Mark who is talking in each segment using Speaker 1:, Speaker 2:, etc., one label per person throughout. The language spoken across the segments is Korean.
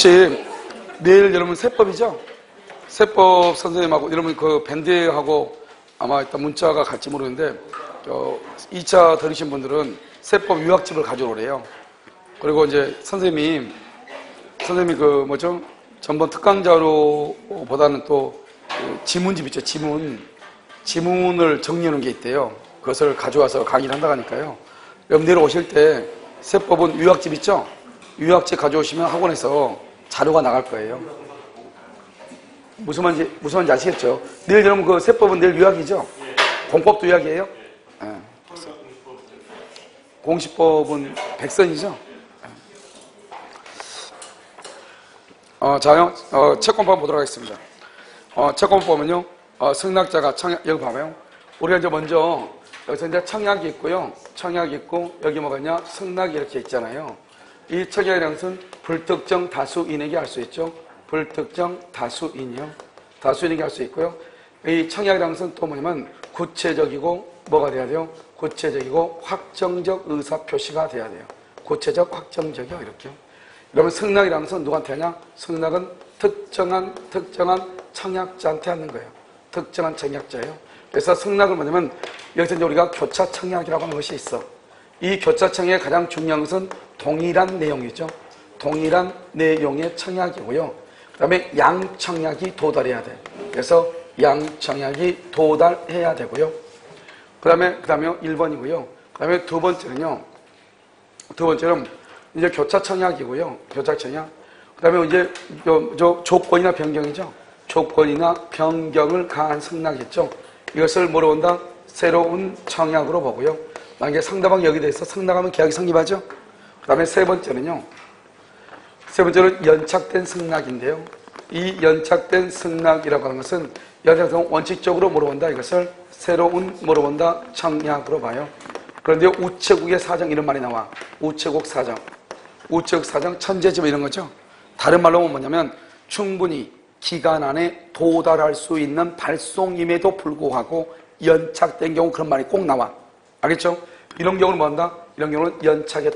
Speaker 1: 혹시 내일 여러분 세법이죠? 세법 선생님하고 여러분 그 밴드하고 아마 일단 문자가 갈지 모르는데 2차 들으신 분들은 세법 유학집을 가져오래요. 그리고 이제 선생님이 그 뭐죠? 전번 특강자료보다는 또 지문집 있죠? 지문을 정리하는 게 있대요. 그것을 가져와서 강의를 한다고 하니까요. 여러분 내일 오실 때 세법은 유학집 있죠? 유학집 가져오시면 학원에서 자료가 나갈 거예요. 무슨 말인지 아시겠죠? 내일 여러분 그 세법은 내일 유학이죠? 공법도 유학이에요? 네. 공시법은 백선이죠? 자요, 채권법 한번 보도록 하겠습니다. 채권법 보면요, 승낙자가 청약, 여기 봐봐요. 우리가 이제 먼저, 여기서 이제 청약이 있고요. 청약이 있고, 여기 뭐가냐? 승낙이 이렇게 있잖아요. 이 청약이라는 것은 불특정 다수인에게 할 수 있죠. 불특정 다수인이요. 다수인에게 할 수 있고요. 이 청약이라는 것은 또 뭐냐면 구체적이고, 뭐가 돼야 돼요? 구체적이고, 확정적 의사표시가 돼야 돼요. 구체적, 확정적이요. 이렇게요. 그러면 승낙이라는 것은 누구한테 하냐? 승낙은 특정한 청약자한테 하는 거예요. 특정한 청약자예요. 그래서 승낙을 뭐냐면 여기서 이제 우리가 교차 청약이라고 하는 것이 있어. 이 교차 청약의 가장 중요한 것은 동일한 내용이죠. 동일한 내용의 청약이고요. 그 다음에 양청약이 도달해야 돼. 그래서 양청약이 도달해야 되고요. 그 다음에 1번이고요. 그 다음에 두 번째는 이제 교차 청약이고요. 교차 청약. 그 다음에 이제 조건이나 변경이죠. 조건이나 변경을 가한 승낙이죠. 이것을 뭐로 본다? 새로운 청약으로 보고요. 만약에 상대방이 여기 대해서 승낙하면 계약이 성립하죠. 그 다음에 세 번째는 연착된 승낙인데요. 이 연착된 승낙이라고 하는 것은 연착은 원칙적으로 뭐로 본다? 이것을 새로운 뭐로 본다? 청약으로 봐요. 그런데 우체국의 사정 이런 말이 나와. 우체국 사정, 천재지마 이런 거죠. 다른 말로 하면 뭐냐면 충분히 기간 안에 도달할 수 있는 발송임에도 불구하고 연착된 경우 그런 말이 꼭 나와. 알겠죠? 이런 경우는 뭐 한다? 이런 경우는 연착의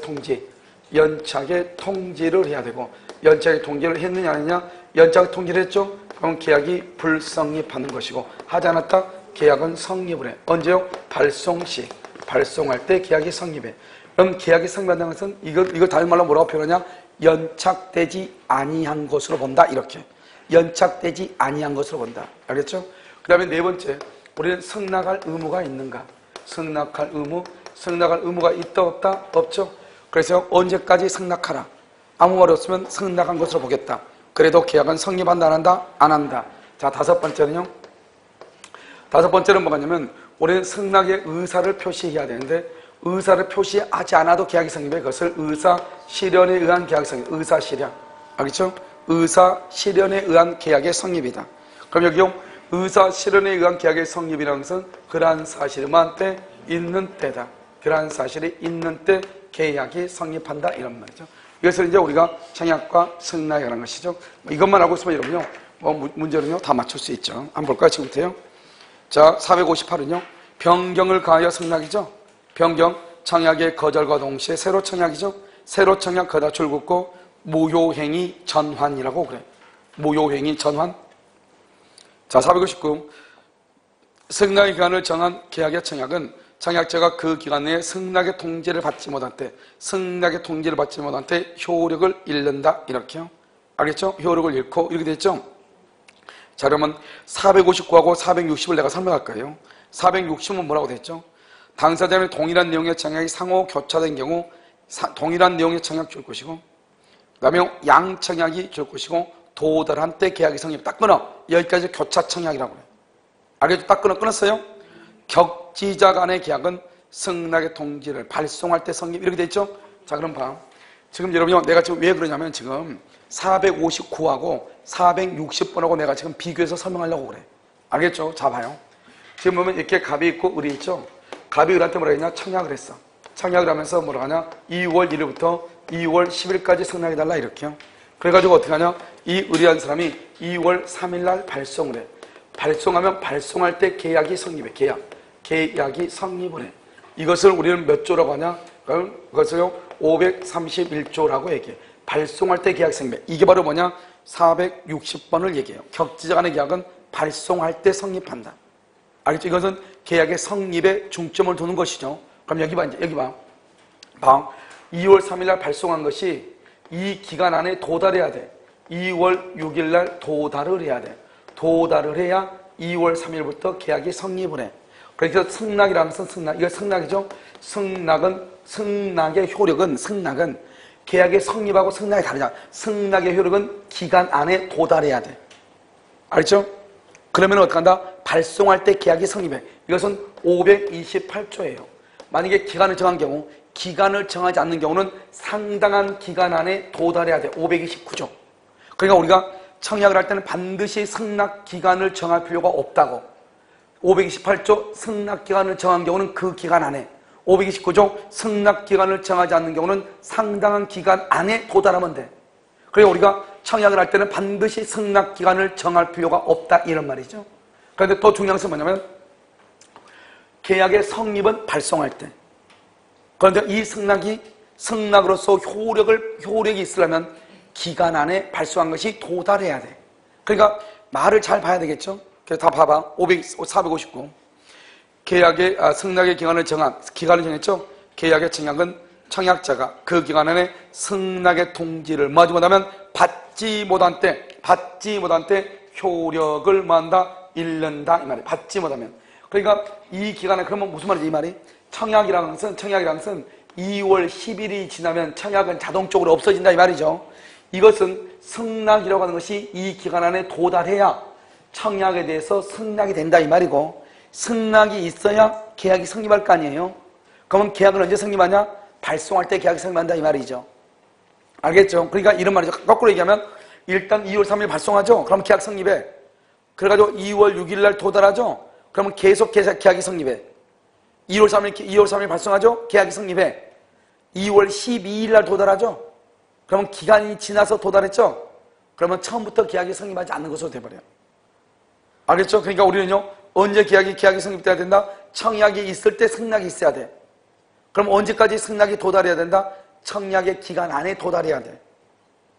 Speaker 1: 통지를 해야 되고, 연착의 통지를 했느냐 안 했느냐? 연착의 통지를 했죠? 그럼 계약이 불성립하는 것이고, 하지 않았다? 계약은 성립을 해. 언제요? 발송 시. 발송할 때 계약이 성립해. 그럼 계약이 성립한다는 것은 이걸 다른 말로 뭐라고 표현하냐? 연착되지 아니한 것으로 본다. 이렇게. 연착되지 아니한 것으로 본다. 알겠죠? 그 다음에 네 번째, 우리는 승낙할 의무가 있는가? 승낙할 의무가 있다 없다? 없죠? 그래서 언제까지 승낙하라? 아무 말 없으면 승낙한 것으로 보겠다. 그래도 계약은 성립한다 안 한다? 안 한다. 자, 다섯 번째는 뭐냐면 우리는 승낙의 의사를 표시해야 되는데, 의사를 표시하지 않아도 계약이 성립해. 그것을 의사 실현에 의한 계약이 성립. 의사 실현. 알겠죠? 의사 실현에 의한 계약의 성립이다. 그럼 여기요, 의사 실현에 의한 계약의 성립이라는 것은 그러한 사실만 때 있는 때다. 그러한 사실이 있는 때 계약이 성립한다. 이런 말이죠. 이것을 이제 우리가 청약과 승낙이라는 것이죠. 이것만 알고 있으면 여러분요, 문제는요, 다 맞출 수 있죠. 한번 볼까요? 지금부터요. 자, 458은요, 변경을 가하여 승낙이죠. 변경, 청약의 거절과 동시에 새로 청약이죠. 새로 청약 거다 줄긋고 무효행위 전환이라고 그래. 무효행위 전환. 자, 459. 승낙의 기간을 정한 계약의 청약은 청약자가 그 기간 내에 승낙의 통지를 받지 못한 때 효력을 잃는다. 이렇게요. 알겠죠? 효력을 잃고 이렇게 됐죠? 자, 그러면 459하고 460을 내가 설명할 거예요. 460은 뭐라고 됐죠? 당사자는 동일한 내용의 청약이 상호 교차된 경우 동일한 내용의 청약 줄 것이고, 그 다음에 양청약이 줄 것이고, 도달한 때 계약이 성립. 딱 끊어. 여기까지 교차 청약이라고 해요. 알겠죠? 딱 끊었어요? 격지자 간의 계약은 승낙의 통지를 발송할 때 성립. 이렇게 됐죠? 자, 그럼 봐. 지금 여러분요, 내가 지금 왜 그러냐면 지금 459하고 460번하고 내가 지금 비교해서 설명하려고 그래. 알겠죠? 자, 봐요. 지금 보면 이렇게 갑이 있고 을이 있죠? 갑이 을한테 뭐라 했냐? 청약을 했어. 청약을 하면서 뭐라 하냐? 2월 1일부터 2월 10일까지 승낙해달라. 이렇게요. 그래가지고 어떻게 하냐? 이 의뢰한 사람이 2월 3일날 발송을 해. 발송하면 발송할 때 계약이 성립해. 계약이 성립을 해. 이것을 우리는 몇 조라고 하냐? 그것을요, 531조라고 얘기해. 발송할 때 계약 성립. 이게 바로 뭐냐? 460번을 얘기해요. 격지자 간의 계약은 발송할 때 성립한다. 알겠죠? 이것은 계약의 성립에 중점을 두는 것이죠. 그럼 여기 봐, 이제 여기 봐. 2월 3일 날 발송한 것이 이 기간 안에 도달해야 돼. 2월 6일 날 도달을 해야 돼. 도달을 해야 2월 3일부터 계약이 성립을 해. 그래서 승낙이라는 것은 승낙, 이거 승낙이죠. 승낙의 효력은 계약의 성립하고 승낙이 다르잖아. 승낙의 효력은 기간 안에 도달해야 돼. 알죠? 그러면 어떻게 한다? 발송할 때 계약이 성립해. 이것은 528조예요. 만약에 기간을 정한 경우, 기간을 정하지 않는 경우는 상당한 기간 안에 도달해야 돼. 529조. 그러니까 우리가 청약을 할 때는 반드시 승낙 기간을 정할 필요가 없다고. 528조 승낙 기간을 정한 경우는 그 기간 안에, 529조 승낙 기간을 정하지 않는 경우는 상당한 기간 안에 도달하면 돼. 그래서 우리가 청약을 할 때는 반드시 승낙 기간을 정할 필요가 없다, 이런 말이죠. 그런데 더 중요한 것은 뭐냐면 계약의 성립은 발송할 때. 그런데 이 승낙으로서 효력이 있으려면 기간 안에 발송한 것이 도달해야 돼. 그러니까 말을 잘 봐야 되겠죠. 그래서 다 봐봐. 459. 계약의 승낙의 기간을 정했죠. 계약의 청약자가 그 기간 안에 승낙의 통지를 뭐하지 못하면 받지 못한 때 효력을 뭐한다? 잃는다, 이 말이에요. 받지 못하면. 그러니까 이 기간에, 그러면 무슨 말이지 이 말이? 청약이라는 것은 2월 10일이 지나면 청약은 자동적으로 없어진다, 이 말이죠. 이것은 승낙이라고 하는 것이 이 기간 안에 도달해야 청약에 대해서 승낙이 된다, 이 말이고, 승낙이 있어야 계약이 성립할 거 아니에요. 그러면 계약은 언제 성립하냐? 발송할 때 계약이 성립한다, 이 말이죠. 알겠죠? 그러니까 이런 말이죠. 거꾸로 얘기하면 일단 2월 3일 발송하죠. 그럼 계약 성립해. 그래가지고 2월 6일 날 도달하죠. 그러면 계속 계약이 성립해. 2월 3일 발송하죠. 계약이 성립해. 2월 12일 날 도달하죠. 그러면 기간이 지나서 도달했죠. 그러면 처음부터 계약이 성립하지 않는 것으로 돼버려요. 알겠죠? 그러니까 우리는요, 언제 계약이 성립돼야 된다? 청약이 있을 때 승낙이 있어야 돼. 그럼 언제까지 승낙이 도달해야 된다? 청약의 기간 안에 도달해야 돼.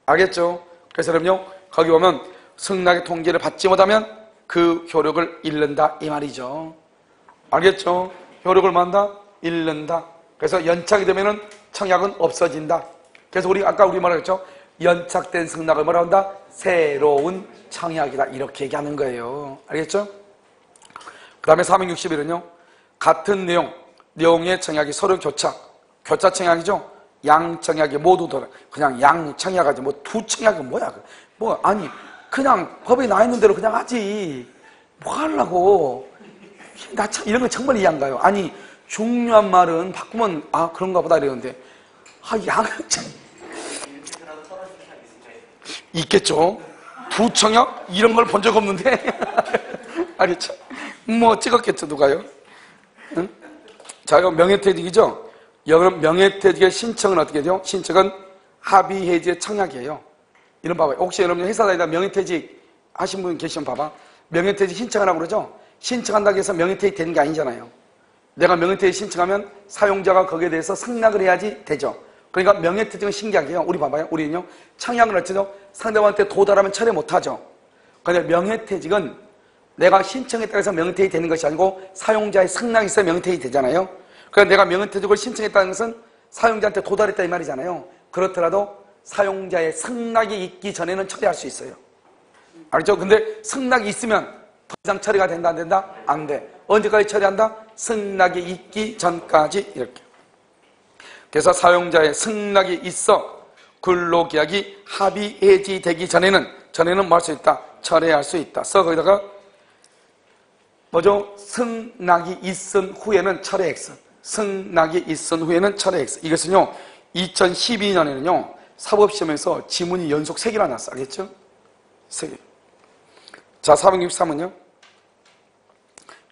Speaker 1: 알겠죠? 그래서 그럼요, 거기 보면 승낙의 통지를 받지 못하면 그 효력을 잃는다, 이 말이죠. 알겠죠? 효력을 만다? 잃는다. 그래서 연착이 되면은 청약은 없어진다. 그래서 아까 우리 말했죠? 연착된 승낙을 뭐라 한다? 새로운 청약이다, 이렇게 얘기하는 거예요. 알겠죠? 그 다음에 461은요, 같은 내용의 청약이 서로 교차 청약이죠? 양 청약이 모두 그냥 양 청약하지, 두 청약은 뭐야? 아니, 그냥 법에 나와 있는 대로 그냥 하지. 뭐 하려고. 나 참, 이런 거 정말 이해 안 가요. 아니, 중요한 말은 바꾸면, 그런가 보다 이러는데, 양은 참. 있겠죠? 두 청약? 이런 걸 본 적 없는데. 알겠죠? 찍었겠죠, 누가요? 응? 자, 이거 명예퇴직이죠? 그럼 명예퇴직의 신청은 어떻게 돼요? 신청은 합의해지의 청약이에요. 이런 봐봐요. 혹시 여러분 회사 다니다 명예퇴직 하신 분 계시면 봐봐. 명예퇴직 신청하라고 그러죠? 신청한다고 해서 명예퇴직 되는 게 아니잖아요. 내가 명예퇴직 신청하면 사용자가 거기에 대해서 승낙을 해야지 되죠. 그러니까 명예퇴직은 신기하게요. 우리 봐봐요. 우리는요, 청약을 어쩌죠? 상대방한테 도달하면 철회 못하죠. 그런데 명예퇴직은 내가 신청했다고 해서 명예퇴직이 되는 것이 아니고 사용자의 승낙이 있어야 명예퇴직이 되잖아요. 그러니까 내가 명예퇴직을 신청했다는 것은 사용자한테 도달했다, 이 말이잖아요. 그렇더라도 사용자의 승낙이 있기 전에는 처리할 수 있어요. 알죠? 근데 승낙이 있으면 더 이상 처리가 된다, 안 된다? 안 돼. 언제까지 처리한다? 승낙이 있기 전까지, 이렇게. 그래서 사용자의 승낙이 있어 근로계약이 합의 해지되기 전에는 뭐 할 수 있다? 철회할 수 있다. 거기다가 뭐죠? 승낙이 있은 후에는 철회액선. 승낙이 있은 후에는 철회액선. 이것은요, 2012년에는요, 사법시험에서 지문이 연속 3개나 났어. 알겠죠? 3개. 자, 463은요.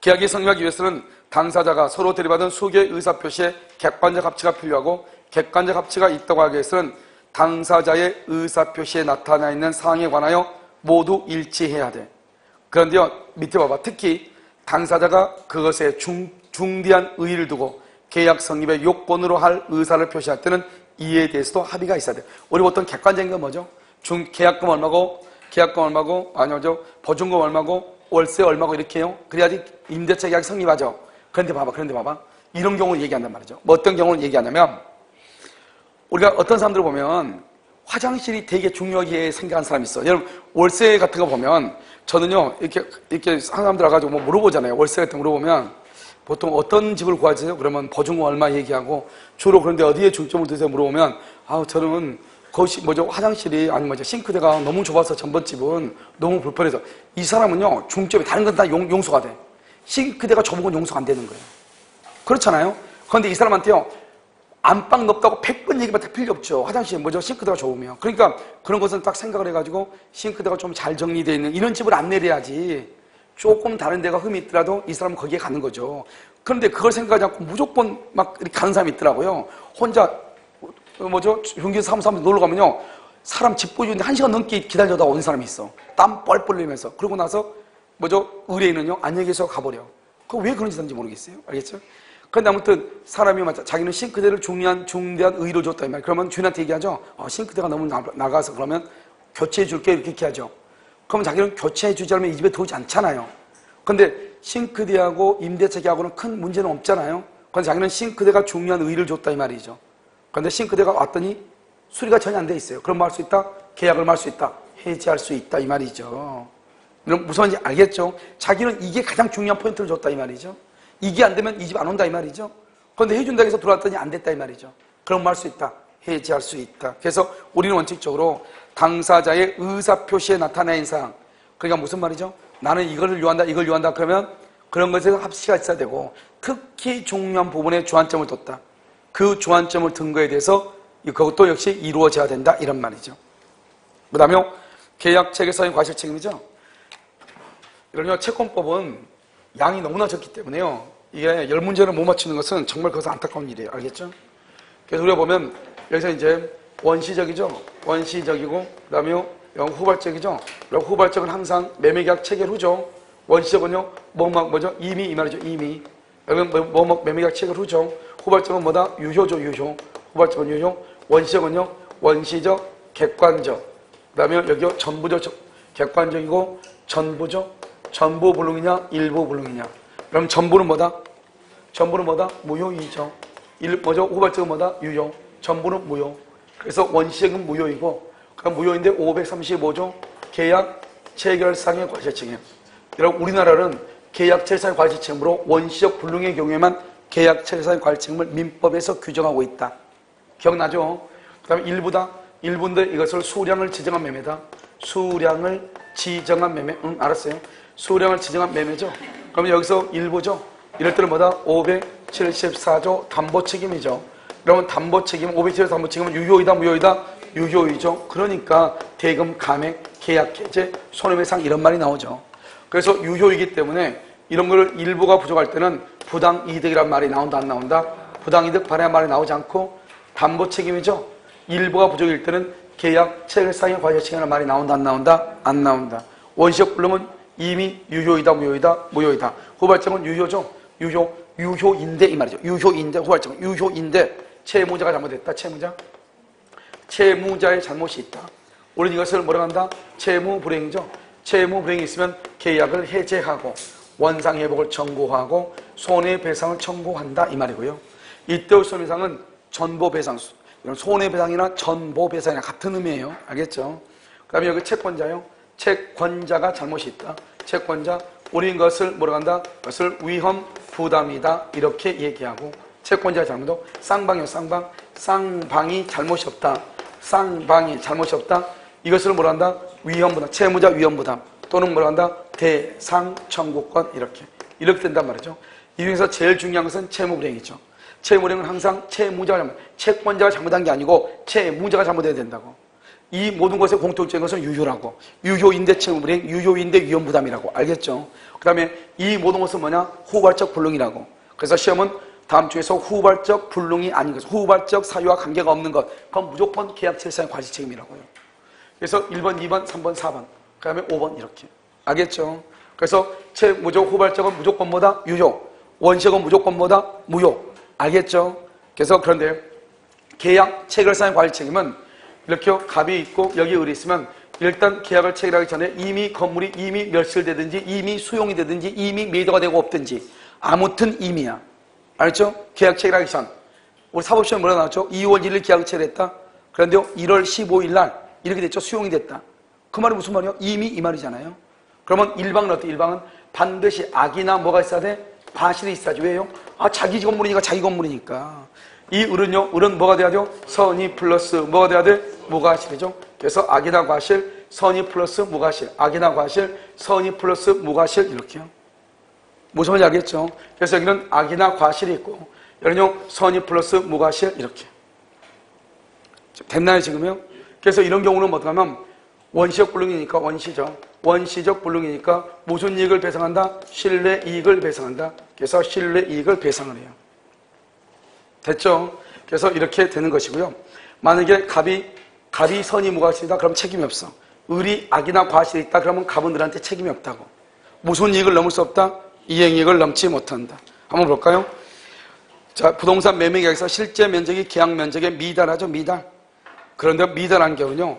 Speaker 1: 계약이 성립하기 위해서는 당사자가 서로 대리받은 수개의 의사표시에 객관적 합치가 필요하고, 객관적 합치가 있다고 하기 위해서는 당사자의 의사표시에 나타나 있는 사항에 관하여 모두 일치해야 돼. 그런데요, 밑에 봐봐. 특히 당사자가 그것에 중대한 의의를 두고 계약 성립의 요건으로 할 의사를 표시할 때는 이에 대해서도 합의가 있어야 돼요. 우리 보통 객관적인 건 뭐죠? 계약금 얼마고, 아니죠. 보증금 얼마고, 월세 얼마고 이렇게 해요. 그래야지 임대차 계약이 성립하죠. 그런데 봐봐. 이런 경우를 얘기한단 말이죠. 뭐 어떤 경우를 얘기하냐면, 우리가 어떤 사람들을 보면 화장실이 되게 중요하게 생각하는 사람이 있어. 여러분, 월세 같은 거 보면, 저는요, 이렇게 사람들 와가지고 뭐 물어보잖아요. 월세 같은 거 물어보면, 보통 어떤 집을 구하세요? 그러면 보증금 얼마 얘기하고, 주로 그런데 어디에 중점을 두세요? 물어보면, 저는 그것이 화장실이, 아니 싱크대가 너무 좁아서 전번집은 너무 불편해서. 이 사람은요, 중점이 다른 건 다 용서가 돼. 싱크대가 좁은 건 용서가 안 되는 거예요. 그렇잖아요? 그런데 이 사람한테요, 안방 넓다고 100번 얘기만 다 필요 없죠. 화장실 싱크대가 좁으면. 그러니까 그런 것은 딱 생각을 해가지고 싱크대가 좀 잘 정리되어 있는 이런 집을 안 내려야지. 조금 다른 데가 흠이 있더라도 이 사람은 거기에 가는 거죠. 그런데 그걸 생각하지 않고 무조건 막 이렇게 가는 사람이 있더라고요. 혼자 중개사 사무소 한번 놀러 가면요, 사람 집 보여주는데 1시간 넘게 기다려다 온 사람이 있어. 땀 뻘뻘 흘리면서. 그러고 나서 의뢰인은요, 안녕히 계세요 가버려. 그거 왜 그런지 모르겠어요. 알겠죠? 근데 아무튼 사람이 자기는 싱크대를 중대한 의의로 줬다 이 말이에요. 그러면 주인한테 얘기하죠. 싱크대가 너무 나가서 그러면 교체해 줄게 이렇게 하죠. 그러면 자기는 교체해 주지 않으면 이 집에 들어오지 않잖아요. 근데 싱크대하고 임대차 계약하고는 큰 문제는 없잖아요. 그런데 자기는 싱크대가 중요한 의의를 줬다 이 말이죠. 그런데 싱크대가 왔더니 수리가 전혀 안 돼 있어요. 그럼 뭐 할 수 있다? 계약을 말 수 있다. 해지할 수 있다 이 말이죠. 무슨 말인지 알겠죠? 자기는 이게 가장 중요한 포인트를 줬다 이 말이죠. 이게 안 되면 이 집 안 온다 이 말이죠. 그런데 해준다고 해서 들어왔더니 안 됐다 이 말이죠. 그럼 뭐 할 수 있다? 해지할 수 있다. 그래서 우리는 원칙적으로 당사자의 의사표시에 나타낸 사항, 그러니까 무슨 말이죠? 나는 이걸 요한다 그러면 그런 것에 합시가 있어야 되고, 특히 중요한 부분에 주안점을 뒀다. 그 주안점을 든 거에 대해서 그것도 역시 이루어져야 된다 이런 말이죠. 그 다음에 계약 체결사인 과실 책임이죠. 이런 채권법은 양이 너무나 적기 때문에요, 이게 10문제를 못 맞추는 것은 정말 그것은 안타까운 일이에요. 알겠죠? 그래서 우리가 보면 여기서 이제 원시적이죠. 원시적이고 그 다음에 후발적이죠. 후발적은 항상 매매계약 체결 후죠. 원시적은요 이미 이 말이죠. 이미 여러분 매매계약 체결 후죠. 후발적은 뭐다? 유효죠. 유효. 후발적은 유효. 원시적은요 원시적, 객관적. 그 다음에 여기요 전부적. 객관적이고 전부죠. 전부 불능이냐 일부 불능이냐. 그럼 전부는 뭐다? 무효이죠. 후발적은 뭐다? 유효. 전부는 무효. 그래서 원시적은 무효이고, 그럼 무효인데 535조 계약 체결상의 과실책임. 여러분, 우리나라는 계약 체결상의 과실책임으로 원시적 불능의 경우에만 계약 체결상의 과실책임을 민법에서 규정하고 있다. 기억나죠? 그 다음에 일부인데 이것을 수량을 지정한 매매다. 수량을 지정한 매매. 알았어요. 수량을 지정한 매매죠. 그러면 여기서 일부죠. 이럴 때는 뭐다? 574조 담보책임이죠. 그러면 담보책임, 574조 담보책임은 유효이다, 무효이다? 유효이죠. 그러니까 대금, 감액, 계약, 해제, 손해배상 이런 말이 나오죠. 그래서 유효이기 때문에 이런 거를 일부가 부족할 때는 부당이득이란 말이 나온다, 안 나온다? 부당이득 발행한 말이 나오지 않고 담보책임이죠. 일부가 부족일 때는 계약, 체결상의 과실책임이라는 말이 나온다, 안 나온다? 안 나온다. 원시적 불능은 이미 유효이다, 무효이다? 무효이다. 후발적은 유효죠. 유효인데 이 말이죠. 유효인데, 후발적은 유효인데 채무자가 잘못했다. 채무자의 잘못이 있다. 우리는 이것을 뭐라고 한다? 채무불행이죠. 채무불행이 있으면 계약을 해제하고 원상회복을 청구하고 손해배상을 청구한다 이 말이고요. 이때 손해배상은 전보배상, 손해배상이나 전보배상이나 같은 의미예요. 알겠죠? 그 다음에 여기 채권자요. 채권자가 잘못이 있다. 채권자, 우리는 것을 뭐라고 한다? 그것을 위험 부담이다 이렇게 얘기하고, 채권자의 잘못도 쌍방이요. 쌍방이 잘못이 없다. 쌍방이 잘못이 없다. 이것을 뭐라 한다? 위험부담, 채무자 위험부담 또는 뭐라 한다? 대상 청구권 이렇게 된단 말이죠. 이 중에서 제일 중요한 것은 채무불행이죠. 채무불행은 항상 채권자가 잘못한 게 아니고 채무자가 잘못해야 된다고. 이 모든 것의 공통적인 것은 유효라고. 유효인데 채무불행, 유효인데 위험부담이라고. 알겠죠? 그 다음에 이 모든 것은 뭐냐? 후발적 불능이라고. 그래서 시험은 다음 주에서 후발적 불능이 아닌 것, 후발적 사유와 관계가 없는 것, 그건 무조건 계약 체결상의 과실책임이라고요. 그래서 1번, 2번, 3번, 4번, 그 다음에 5번 이렇게. 알겠죠? 그래서 채무적 후발적은 무조건 뭐다? 유효. 원시적은 무조건 뭐다? 무효. 알겠죠? 그래서 그런데 계약 체결상의 과실 책임은 이렇게 갑이 있고 여기 을이 있으면 일단 계약을 체결하기 전에 이미 건물이 이미 멸실되든지 이미 수용이 되든지 이미 매도가 되고 없든지 아무튼 이미야. 알았죠? 계약 체결하기 전. 우리 사법시험에 뭐라 나왔죠? 2월 1일 계약을 체결했다. 그런데요 1월 15일 날 이렇게 됐죠. 수용이 됐다. 그 말이 무슨 말이에요? 이미 이 말이잖아요. 그러면 일방은 어때? 일방은 반드시 악이나 뭐가 있어야 돼? 과실이 있어야지. 왜요? 자기 건물이니까 자기 건물이니까. 이 을은요, 을은 뭐가 돼야 돼요? 선의 플러스 뭐가 돼야 돼? 무과실이죠. 그래서 악이나 과실, 선의 플러스 무과실, 악이나 과실, 선의 플러스 무과실 이렇게요. 무슨 말인지 알겠죠? 그래서 여기는 악이나 과실이 있고 여기는요, 선의 플러스 무과실 이렇게. 됐나요 지금요? 그래서 이런 경우는 어떻게 하면 원시적 불능이니까 원시적 불능이니까 무슨 이익을 배상한다? 실내 이익을 배상한다. 그래서 실내 이익을 배상을 해요. 됐죠? 그래서 이렇게 되는 것이고요. 만약에 갑이 선의 무과실이다 그럼 책임이 없어. 을이 악이나 과실이 있다 그러면 갑은 을한테 책임이 없다고. 무슨 이익을 넘을 수 없다? 이행이익을 넘지 못한다. 한번 볼까요? 자, 부동산 매매 계약에서 실제 면적이 계약 면적에 미달하죠. 미달. 그런데 미달한 경우는요,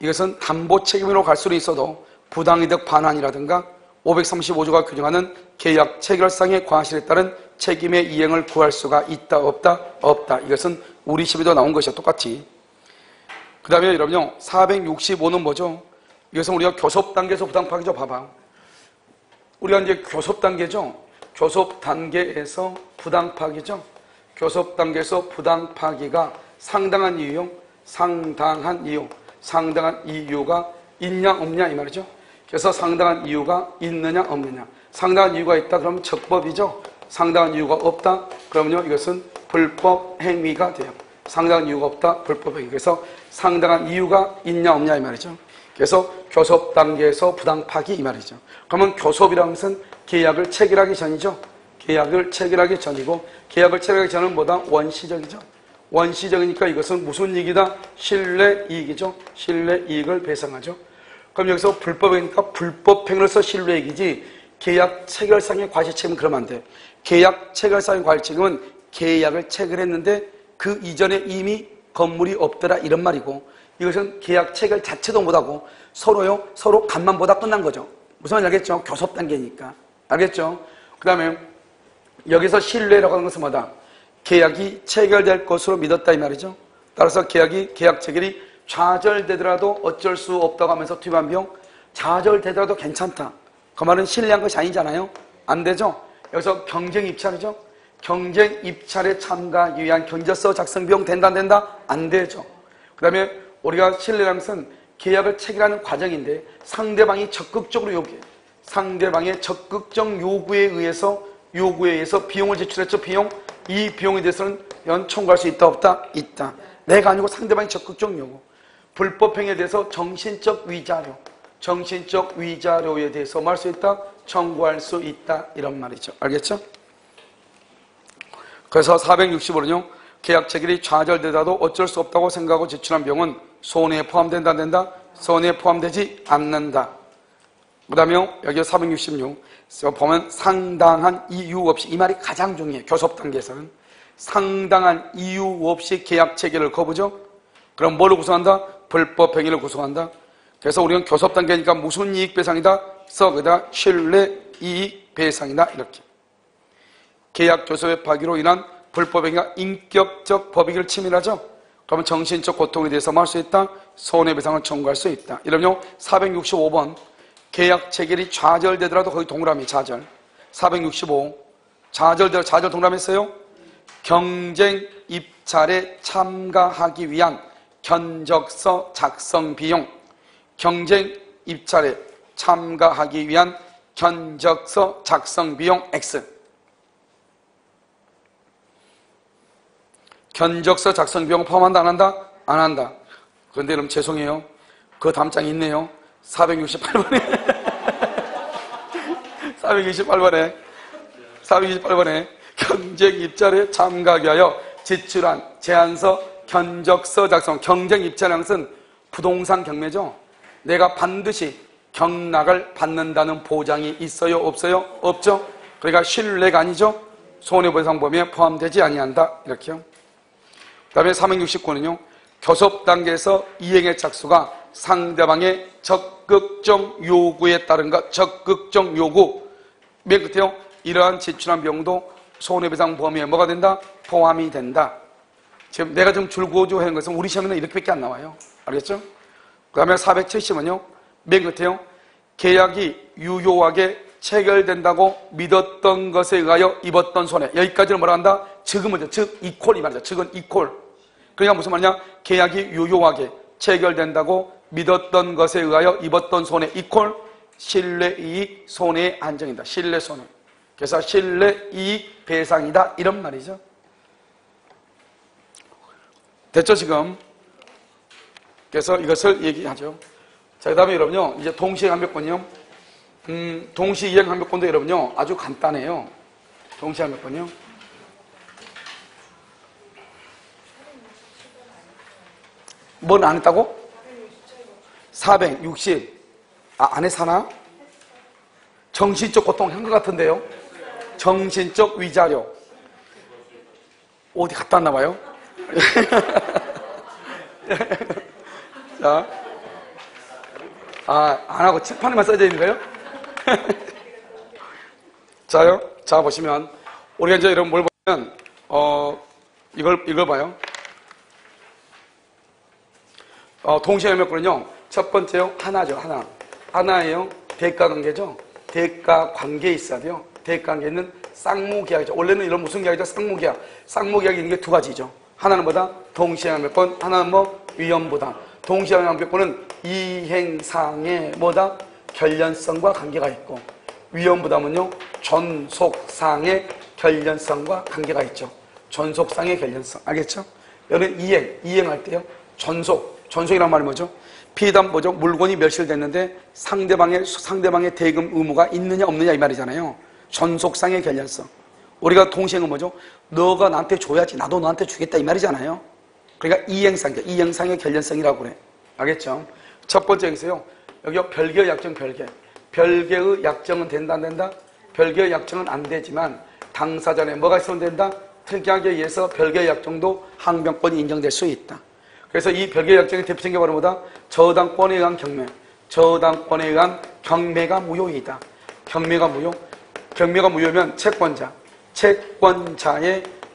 Speaker 1: 이것은 담보 책임으로 갈 수는 있어도 부당이득 반환이라든가 535조가 규정하는 계약 체결상의 과실에 따른 책임의 이행을 구할 수가 있다 없다? 없다. 이것은 우리 시비도 나온 것이야. 똑같이. 그 다음에 여러분요 465는 뭐죠? 이것은 우리가 교섭 단계에서 부당파기죠. 봐봐. 우리가 이제 교섭 단계죠. 교섭 단계에서 부당파기죠. 교섭 단계에서 부당파기가 상당한 이유요. 상당한 이유가 있냐 없냐 이 말이죠. 그래서 상당한 이유가 있느냐 없느냐. 상당한 이유가 있다 그러면 적법이죠. 상당한 이유가 없다 그러면요 이것은 불법 행위가 돼요. 상당한 이유가 없다 불법 행위. 그래서 상당한 이유가 있냐 없냐 이 말이죠. 그래서 교섭 단계에서 부당파기 이 말이죠. 그러면 교섭이라는 것은 계약을 체결하기 전이죠. 계약을 체결하기 전이고 계약을 체결하기 전은 뭐다? 원시적이죠. 원시적이니까 이것은 무슨 이익이다? 실내 이익이죠. 실내 이익을 배상하죠. 그럼 여기서 불법이니까 불법행위로서 실내 이익이지 계약 체결상의 과실책임은 그러면 안 돼. 계약 체결상의 과실책임은 계약을 체결했는데 그 이전에 이미 건물이 없더라 이런 말이고 이것은 계약 체결 자체도 못하고 서로 간만 보다 끝난 거죠. 무슨 말인지 알겠죠? 교섭 단계니까. 알겠죠? 그 다음에 여기서 신뢰라고 하는 것은 뭐다? 계약이 체결될 것으로 믿었다 이 말이죠. 따라서 계약 체결이 좌절되더라도 어쩔 수 없다고 하면서 투입한 비용 좌절되더라도 괜찮다. 그 말은 신뢰한 것이 아니잖아요. 안 되죠. 여기서 경쟁 입찰이죠. 경쟁 입찰에 참가하기 위한 견적서 작성 비용 된다 안 되죠. 그 다음에 우리가 신뢰라는 것은 계약을 체결하는 과정인데 상대방이 적극적으로 요구해. 상대방의 적극적 요구에 의해서 비용을 제출했죠. 이 비용에 대해서는 청구할 수 있다 없다? 있다. 내가 아니고 상대방이 적극적 요구. 불법행위에 대해서 정신적 위자료에 대해서 뭐 할 수 있다? 청구할 수 있다 이런 말이죠. 알겠죠? 그래서 465는요 계약 체결이 좌절되더라도 어쩔 수 없다고 생각하고 제출한 비용은 손해에 포함된다 안 된다? 손해에 포함되지 않는다. 그 다음에 여기 466 보면 상당한 이유 없이 이 말이 가장 중요해요. 교섭 단계에서는 상당한 이유 없이 계약 체결을 거부죠. 그럼 뭐를 구성한다? 불법 행위를 구성한다. 그래서 우리는 교섭 단계니까 무슨 이익 배상이다? 거기다 신뢰 이익 배상이다 이렇게. 계약 교섭의 파기로 인한 불법 행위가 인격적 법익을 침해하죠. 그러면 정신적 고통에 대해서 뭐 할 수 있다? 손해배상을 청구할 수 있다. 이러면 465번 계약 체결이 좌절되더라도 거기 동그라미 좌절. 465 좌절 동그라미했어요. 경쟁 입찰에 참가하기 위한 견적서 작성 비용. 경쟁 입찰에 참가하기 위한 견적서 작성 비용 X. 견적서 작성 비용 포함한다 안 한다? 안 한다. 그런데 여러분 죄송해요. 그 다음 장이 있네요. 468번에 468번에 경쟁 입찰에 참가하기 위하여 제출한 제안서 견적서 작성. 경쟁 입찰이라는 것은 부동산 경매죠. 내가 반드시 경락을 받는다는 보장이 있어요 없어요? 없죠. 그러니까 신뢰가 아니죠. 손해배상범위에 포함되지 아니한다 이렇게요. 다음에 469는요. 교섭 단계에서 이행의 착수가 상대방의 적극적 요구에 따른가 적극적 요구. 맨 끝에요. 이러한 지출한 비용도 손해배상 범위에 뭐가 된다? 포함이 된다. 지금 내가 좀 줄고조 하는 것은 우리 시험에는 이렇게밖에 안 나와요. 알겠죠? 그 다음에 470은요. 맨 끝에요. 계약이 유효하게 체결된다고 믿었던 것에 의하여 입었던 손해. 여기까지는 뭐라 한다? 즉은 뭐죠? 즉, 이퀄 이 말이죠. 즉은 이퀄. 그러니까 무슨 말이냐? 계약이 유효하게 체결된다고 믿었던 것에 의하여 입었던 손해. 이퀄 신뢰이익 손해의 한정이다. 신뢰손해. 그래서 신뢰이익 배상이다. 이런 말이죠. 됐죠, 지금? 그래서 이것을 얘기하죠. 자, 그 다음에 여러분요, 이제 동시행 항변권이요. 동시이행 항변권도 여러분요, 아주 간단해요. 동시행 항변권이요. 뭘 안 했다고? 460. 안 해사나? 정신적 고통 한 것 같은데요? 정신적 위자료. 어디 갔다 왔나 봐요? 자, 안 하고 칠판에만 써져 있는 거예요? 자요, 자, 보시면, 우리가 이제 이런 뭘 보면, 이걸 봐요. 동시에 몇번은요, 첫 번째요, 하나죠, 하나. 하나예요, 대가 관계죠. 대가 관계에 있어야 돼요. 대가 관계는 쌍무계약이죠. 원래는 이런 무슨 계약이죠? 쌍무계약. 쌍무계약이 있는 게 두 가지죠. 하나는 뭐다? 동시행항변권, 하나는 뭐? 위험부담. 동시행항변권은 이행상의 뭐다? 결련성과 관계가 있고, 위험부담은요, 전속상의 결련성과 관계가 있죠. 전속상의 결련성. 알겠죠? 여기는 이행할 때요, 전속이란 말이 뭐죠? 피해담 뭐죠? 물건이 멸실됐는데 상대방의 대금 의무가 있느냐 없느냐 이 말이잖아요. 전속상의 결련성. 우리가 동시행은 뭐죠? 너가 나한테 줘야지 나도 너한테 주겠다 이 말이잖아요. 그러니까 이행상의 결련성이라고 그래. 알겠죠? 첫 번째 여기서요. 여기요, 별개의 약정, 별개의 약정은 된다 안 된다? 별개의 약정은 안 되지만 당사자에 뭐가 있으면 된다? 특약에 의해서 별개의 약정도 항변권이 인정될 수 있다. 그래서 이 별개의 약정의 대표적인 게 바로 뭐다? 저당권에 의한 경매. 저당권에 의한 경매가 무효이다. 경매가 무효면 채권자의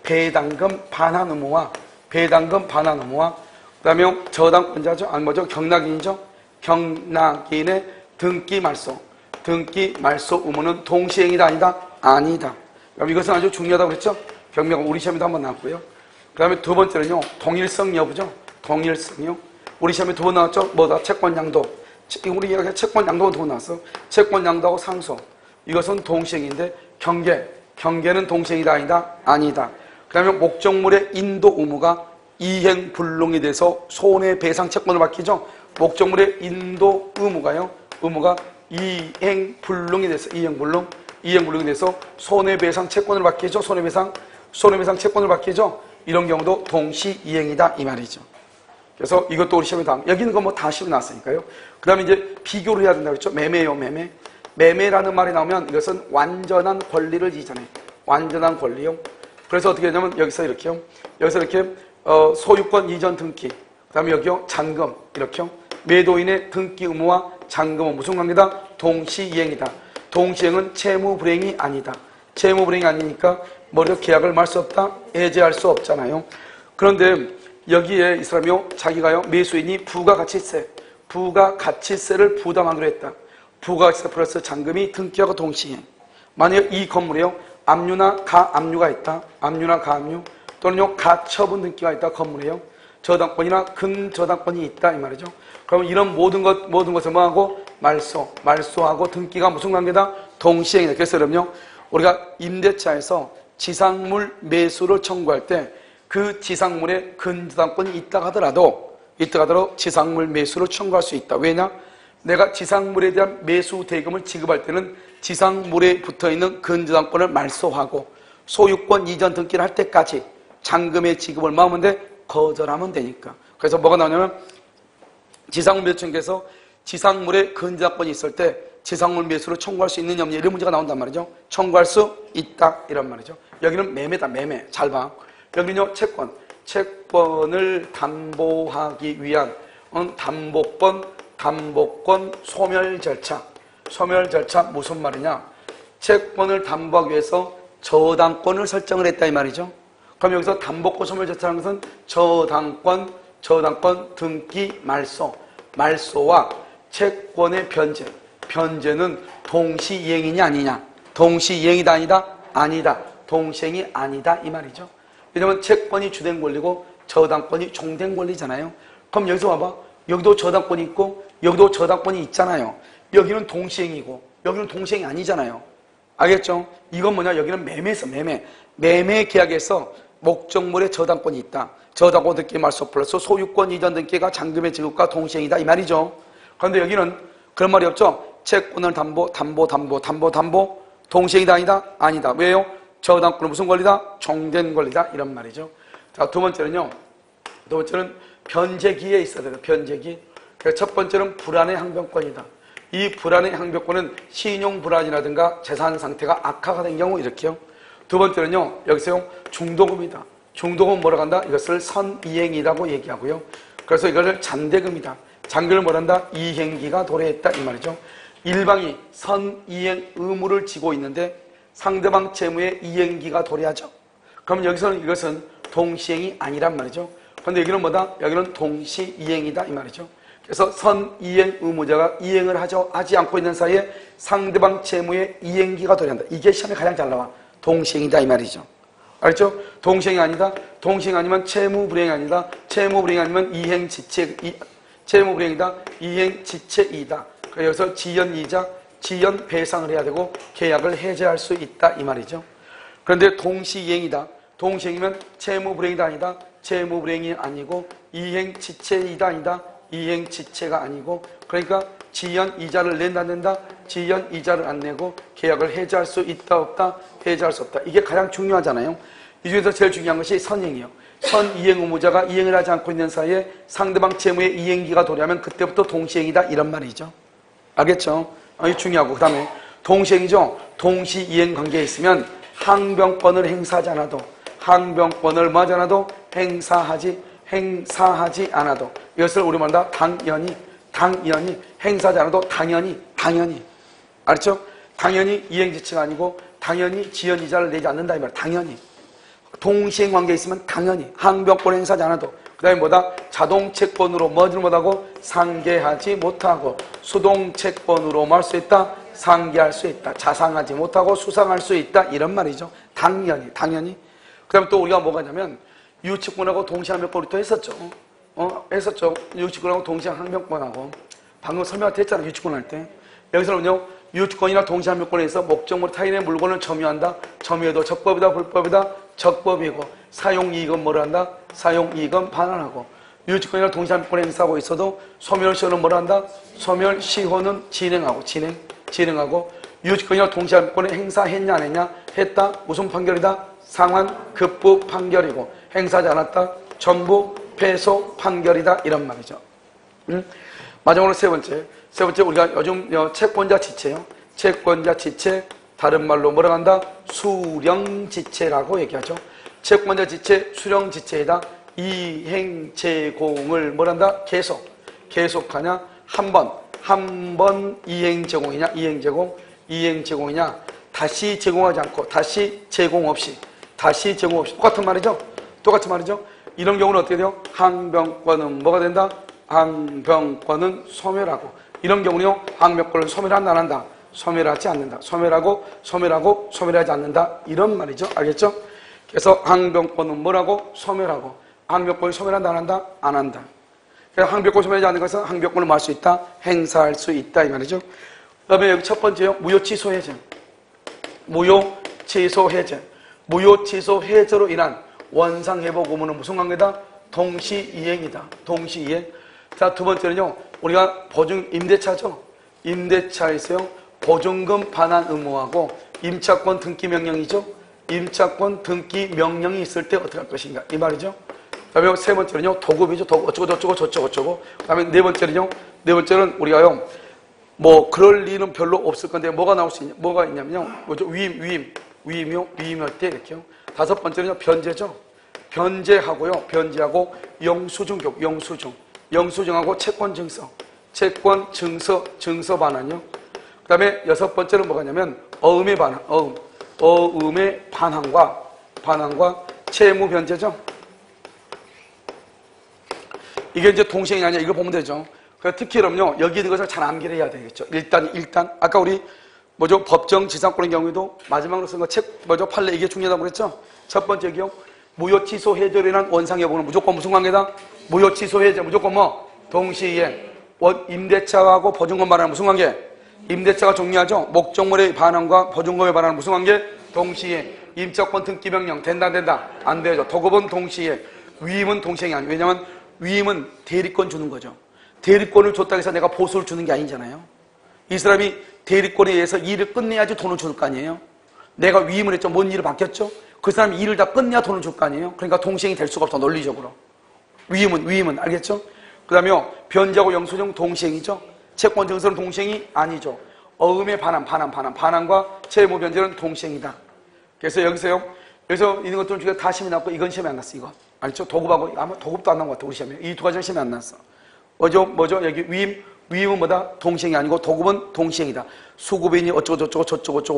Speaker 1: 배당금 반환 의무와 그 다음에 저당권자죠? 경락인이죠? 경락인의 등기 말소 의무는 동시행이다 아니다? 아니다. 그럼 이것은 아주 중요하다고 그랬죠? 경매가 우리 시험에도 한번 나왔고요. 그 다음에 두 번째는요, 동일성 여부죠? 동일성이요. 우리 시험에 두 번 나왔죠? 뭐다? 채권양도. 우리 이야기 채권양도가 두 번 나왔어. 채권양도하고 상소. 이것은 동시행인데, 경계는 동시행이다 아니다? 아니다. 그 다음에 목적물의 인도 의무가 이행불능이 돼서 손해배상 채권을 맡기죠? 목적물의 인도 의무가 이행불능이 돼서, 이행불능이 돼서 손해배상 채권을 맡기죠? 손해배상 채권을 맡기죠? 이런 경우도 동시이행이다 이 말이죠. 그래서 이것도 우리 시험에 여기는 거 뭐 다 시험에 나왔으니까요. 그 다음에 이제 비교를 해야 된다고 했죠. 매매라는 말이 나오면 이것은 완전한 권리를 지잖아요. 완전한 권리요. 그래서 어떻게 하냐면 여기서 이렇게 소유권 이전 등기, 그 다음에 여기요 잔금 이렇게요. 매도인의 등기 의무와 잔금은 무슨 관계다? 동시이행이다. 동시이행은 채무불이행이 아니다. 채무불이행이 아니니까 뭐를 계약을 말 수 없다? 해제할 수 없잖아요. 그런데 여기에 이 사람이요, 자기가요, 매수인이 부가가치세를 부담하기로 했다. 부가가치세 플러스 잔금이 등기하고 동시이행. 만약에 이 건물에요, 압류나 가압류가 있다. 압류나 가압류 또는요, 가처분 등기가 있다. 건물에요. 저당권이나 근저당권이 있다. 이 말이죠. 그럼 이런 모든 것을 뭐하고? 말소하고 등기가 무슨 관계다? 동시행이다. 그래서 여러분요, 우리가 임대차에서 지상물 매수를 청구할 때 그 지상물에 근저당권이 있다 하더라도 지상물 매수를 청구할 수 있다. 왜냐? 내가 지상물에 대한 매수 대금을 지급할 때는 지상물에 붙어있는 근저당권을 말소하고 소유권 이전 등기를 할 때까지 잔금의 지급을 마음은 돼? 거절하면 되니까. 그래서 뭐가 나오냐면 지상물 매수 청구에서 지상물에 근저당권이 있을 때 지상물 매수를 청구할 수 있느냐 없느냐 이런 문제가 나온단 말이죠. 청구할 수 있다 이런 말이죠. 여기는 매매다. 매매. 잘 봐. 여기는요, 채권. 채권을 담보하기 위한 담보권 소멸 절차. 소멸 절차 무슨 말이냐? 채권을 담보하기 위해서 저당권을 설정을 했다 이 말이죠. 그럼 여기서 담보권 소멸 절차라는 것은 저당권 등기 말소와 채권의 변제는 동시이행이냐 아니냐? 동시이행이다 아니다? 아니다. 동시행이 아니다 이 말이죠. 왜냐면 채권이 주된 권리고 저당권이 종된 권리잖아요. 그럼 여기서 봐봐. 여기도 저당권이 있고 여기도 저당권이 있잖아요. 여기는 동시행이고 여기는 동시행이 아니잖아요. 알겠죠? 이건 뭐냐? 여기는 매매에서 매매 계약에서 목적물에 저당권이 있다. 저당권 등기 말소 플러스 소유권 이전 등기가 잔금의 지급과 동시행이다 이 말이죠. 그런데 여기는 그런 말이 없죠. 채권을 담보 동시행이다 아니다? 아니다. 왜요? 저당권은 무슨 권리다? 종된 권리다 이런 말이죠. 자, 두 번째는 변제기에 있어야 돼요. 변제기. 첫 번째는 불안의 항변권이다. 이 불안의 항변권은 신용 불안이라든가 재산 상태가 악화가 된 경우 이렇게요. 두 번째는요, 여기서 중도금이다. 중도금 뭐라고 한다? 이것을 선이행이라고 얘기하고요. 그래서 이거를 잔대금이다. 잔금을 뭐란다? 이행기가 도래했다 이 말이죠. 일방이 선이행 의무를 지고 있는데 상대방 채무에 이행기가 도래하죠. 그럼 여기서는 이것은 동시행이 아니란 말이죠. 그런데 여기는 뭐다? 여기는 동시이행이다 이 말이죠. 그래서 선이행 의무자가 이행을 하지 않고 있는 사이에 상대방 채무에 이행기가 도래한다. 이게 시험에 가장 잘 나와. 동시행이다 이 말이죠. 알죠? 동시행이 아니다. 동시행 아니면 채무불이행이 아니다. 채무불이행이 아니면 채무불이행이다. 이행지체이다. 그래서 지연이자 지연 배상을 해야 되고 계약을 해제할 수 있다 이 말이죠. 그런데 동시이행이다. 동시행이면 채무불이행이다 아니다. 채무불이행이 아니고 이행지체이다 아니다. 이행지체가 아니고 그러니까 지연이자를 낸다 안 낸다? 지연이자를 안 내고 계약을 해제할 수 있다 없다? 해제할 수 없다. 이게 가장 중요하잖아요. 이 중에서 제일 중요한 것이 선이행이에요. 선이행 의무자가 이행을 하지 않고 있는 사이에 상대방 채무에 이행기가 도래하면 그때부터 동시행이다 이런 말이죠. 알겠죠? 이게 중요하고 그 다음에 동시행이죠. 동시이행 관계에 있으면 항변권을 행사하지 않아도 항변권을 뭐 하지 않아도 행사하지 않아도 이것을 우리 말한다. 당연히 행사하지 않아도 당연히 알았죠? 당연히 이행지체가 아니고 당연히 지연이자를 내지 않는다 이 말. 당연히 동시행 관계에 있으면 당연히 항변권 행사하지 않아도 그 다음에 뭐다? 자동채권으로 뭐를 못하고 상계하지 못하고 수동채권으로 뭐 할 수 있다? 상계할 수 있다. 자상하지 못하고 수상할 수 있다 이런 말이죠. 당연히 그 다음에 또 우리가 뭐가 있냐면 유치권하고 동시 항변권을 또 했었죠. 유치권하고 동시 항변권하고 방금 설명을 했잖아. 유치권 할 때 여기서는요 유치권이나 동시 항변권에서 목적물 타인의 물건을 점유한다. 점유해도 적법이다 불법이다? 적법이고 사용이익은 뭐를 한다? 사용이익은 반환하고 유치권이나 동시 항변권을 행사하고 있어도 소멸시효는 뭐를 한다? 소멸시효는 진행하고 유치권이나 동시 항변권을 행사했냐 안 했냐? 했다. 무슨 판결이다? 상환 급부 판결이고 행사하지 않았다. 전부 패소 판결이다 이런 말이죠. 마지막으로 세 번째 우리가 요즘 채권자 지체요. 채권자 지체 다른 말로 뭐라고 한다? 수령지체라고 얘기하죠. 채권자 지체 수령지체이다. 이행 제공을 뭐란다? 계속하냐? 한 번 이행 제공이냐? 이행 제공이냐? 다시 제공하지 않고 다시 제공 없이 똑같은 말이죠. 이런 경우는 어떻게 돼요? 항변권은 뭐가 된다? 항변권은 소멸하고 이런 경우는요 항변권을 소멸한다 안 한다? 소멸하지 않는다. 소멸하지 않는다 이런 말이죠. 알겠죠? 그래서 항변권은 뭐라고? 소멸하고 항변권을 소멸한다 안 한다? 안 한다. 그래서 항변권 소멸하지 않는 것은 항변권을 뭐 할 수 있다? 행사할 수 있다 이 말이죠. 그 다음에 여기 첫 번째요 무효취소해제. 무효취소해제로 인한 원상회복 의무는 무슨 관계다? 동시이행이다. 동시이행. 자, 두 번째는요. 우리가 보증 임대차죠. 임대차에서요. 보증금 반환 의무하고 임차권 등기 명령이죠. 임차권 등기 명령이 있을 때 어떻게 할 것인가 이 말이죠. 그다음에 세 번째는요. 도급이죠. 도급 어쩌고. 그다음에 네 번째는 우리가요. 뭐 그럴 리는 별로 없을 건데 뭐가 나올 수 있냐? 뭐가 있냐면요. 뭐죠? 위임할 때 이렇게요. 다섯 번째는요. 변제죠. 변제하고요. 변제하고 영수증, 영수증하고 채권증서, 증서 반환요. 그 다음에 여섯 번째는 뭐가냐면 어음의 반환, 어음의 반환과 채무 변제죠. 이게 이제 동시행이 아니야. 이거 보면 되죠. 특히 그럼요, 여기 있는 것을 잘 암기해야 되겠죠. 일단, 아까 우리, 법정지상권의 경우에도 마지막으로 쓴 거 판례 이게 중요하다고 그랬죠? 첫 번째 기억, 무효취소 해제라는 원상 여부는 무조건 무슨 관계다? 무효취소 해제, 무조건 동시이행. 임대차하고 보증금 반환은 무슨 관계? 임대차가 정리하죠? 목적물의 반환과 보증금의 반환은 무슨 관계? 동시이행. 임차권 등기 명령, 된다, 안 되죠. 도급은 동시이행. 위임은 동시이행이 아니에요. 왜냐면 위임은 대리권 주는 거죠. 대리권을 줬다고 해서 내가 보수를 주는 게 아니잖아요. 이 사람이 대리권에 의해서 일을 끝내야지 돈을 줄 거 아니에요. 내가 위임을 했죠. 뭔 일을 맡겼죠? 그 사람이 일을 다 끝내야 돈을 줄 거 아니에요. 그러니까 동시행이 될 수가 없어, 논리적으로. 위임은 알겠죠? 그 다음에 변제하고 영수증 동시행이죠. 채권증서는 동시행이 아니죠. 어음의 반환과 채무 변제는 동시행이다. 그래서 여기서 있는 것들 중에 다 시험이 났고 이건 시험이 안 났어. 이거 알죠? 도급하고 아마 도급도 안 나온 것 같아. 우리 시험에 이 두 가지는 시험이 안 났어. 뭐죠? 여기 위임은 뭐다? 동시행이 아니고 도급은 동시행이다. 수급인이 어쩌고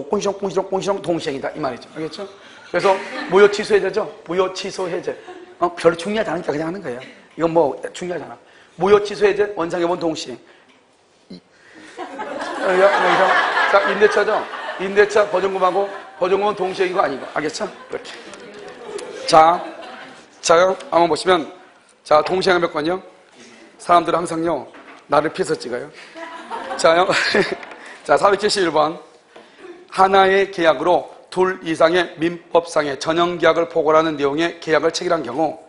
Speaker 1: 꽁시렁 동시행이다. 이 말이죠. 알겠죠? 그래서 무효 취소 해제죠? 무효 취소 해제. 별로 중요하지 않으니까 그냥 하는 거예요. 이건 중요하잖아. 무효 취소 해제, 원상여부는 동시행. 자, 임대차죠? 임대차 보증금은 동시행이고 아니고. 알겠죠? 이렇게. 자, 한번 보시면, 자, 동시행은 몇 번이요? 사람들은 항상요, 나를 피해서 찍어요. 자요. 자, 471번. 하나의 계약으로 둘 이상의 민법상의 전형계약을 포괄하는 내용의 계약을 체결한 경우,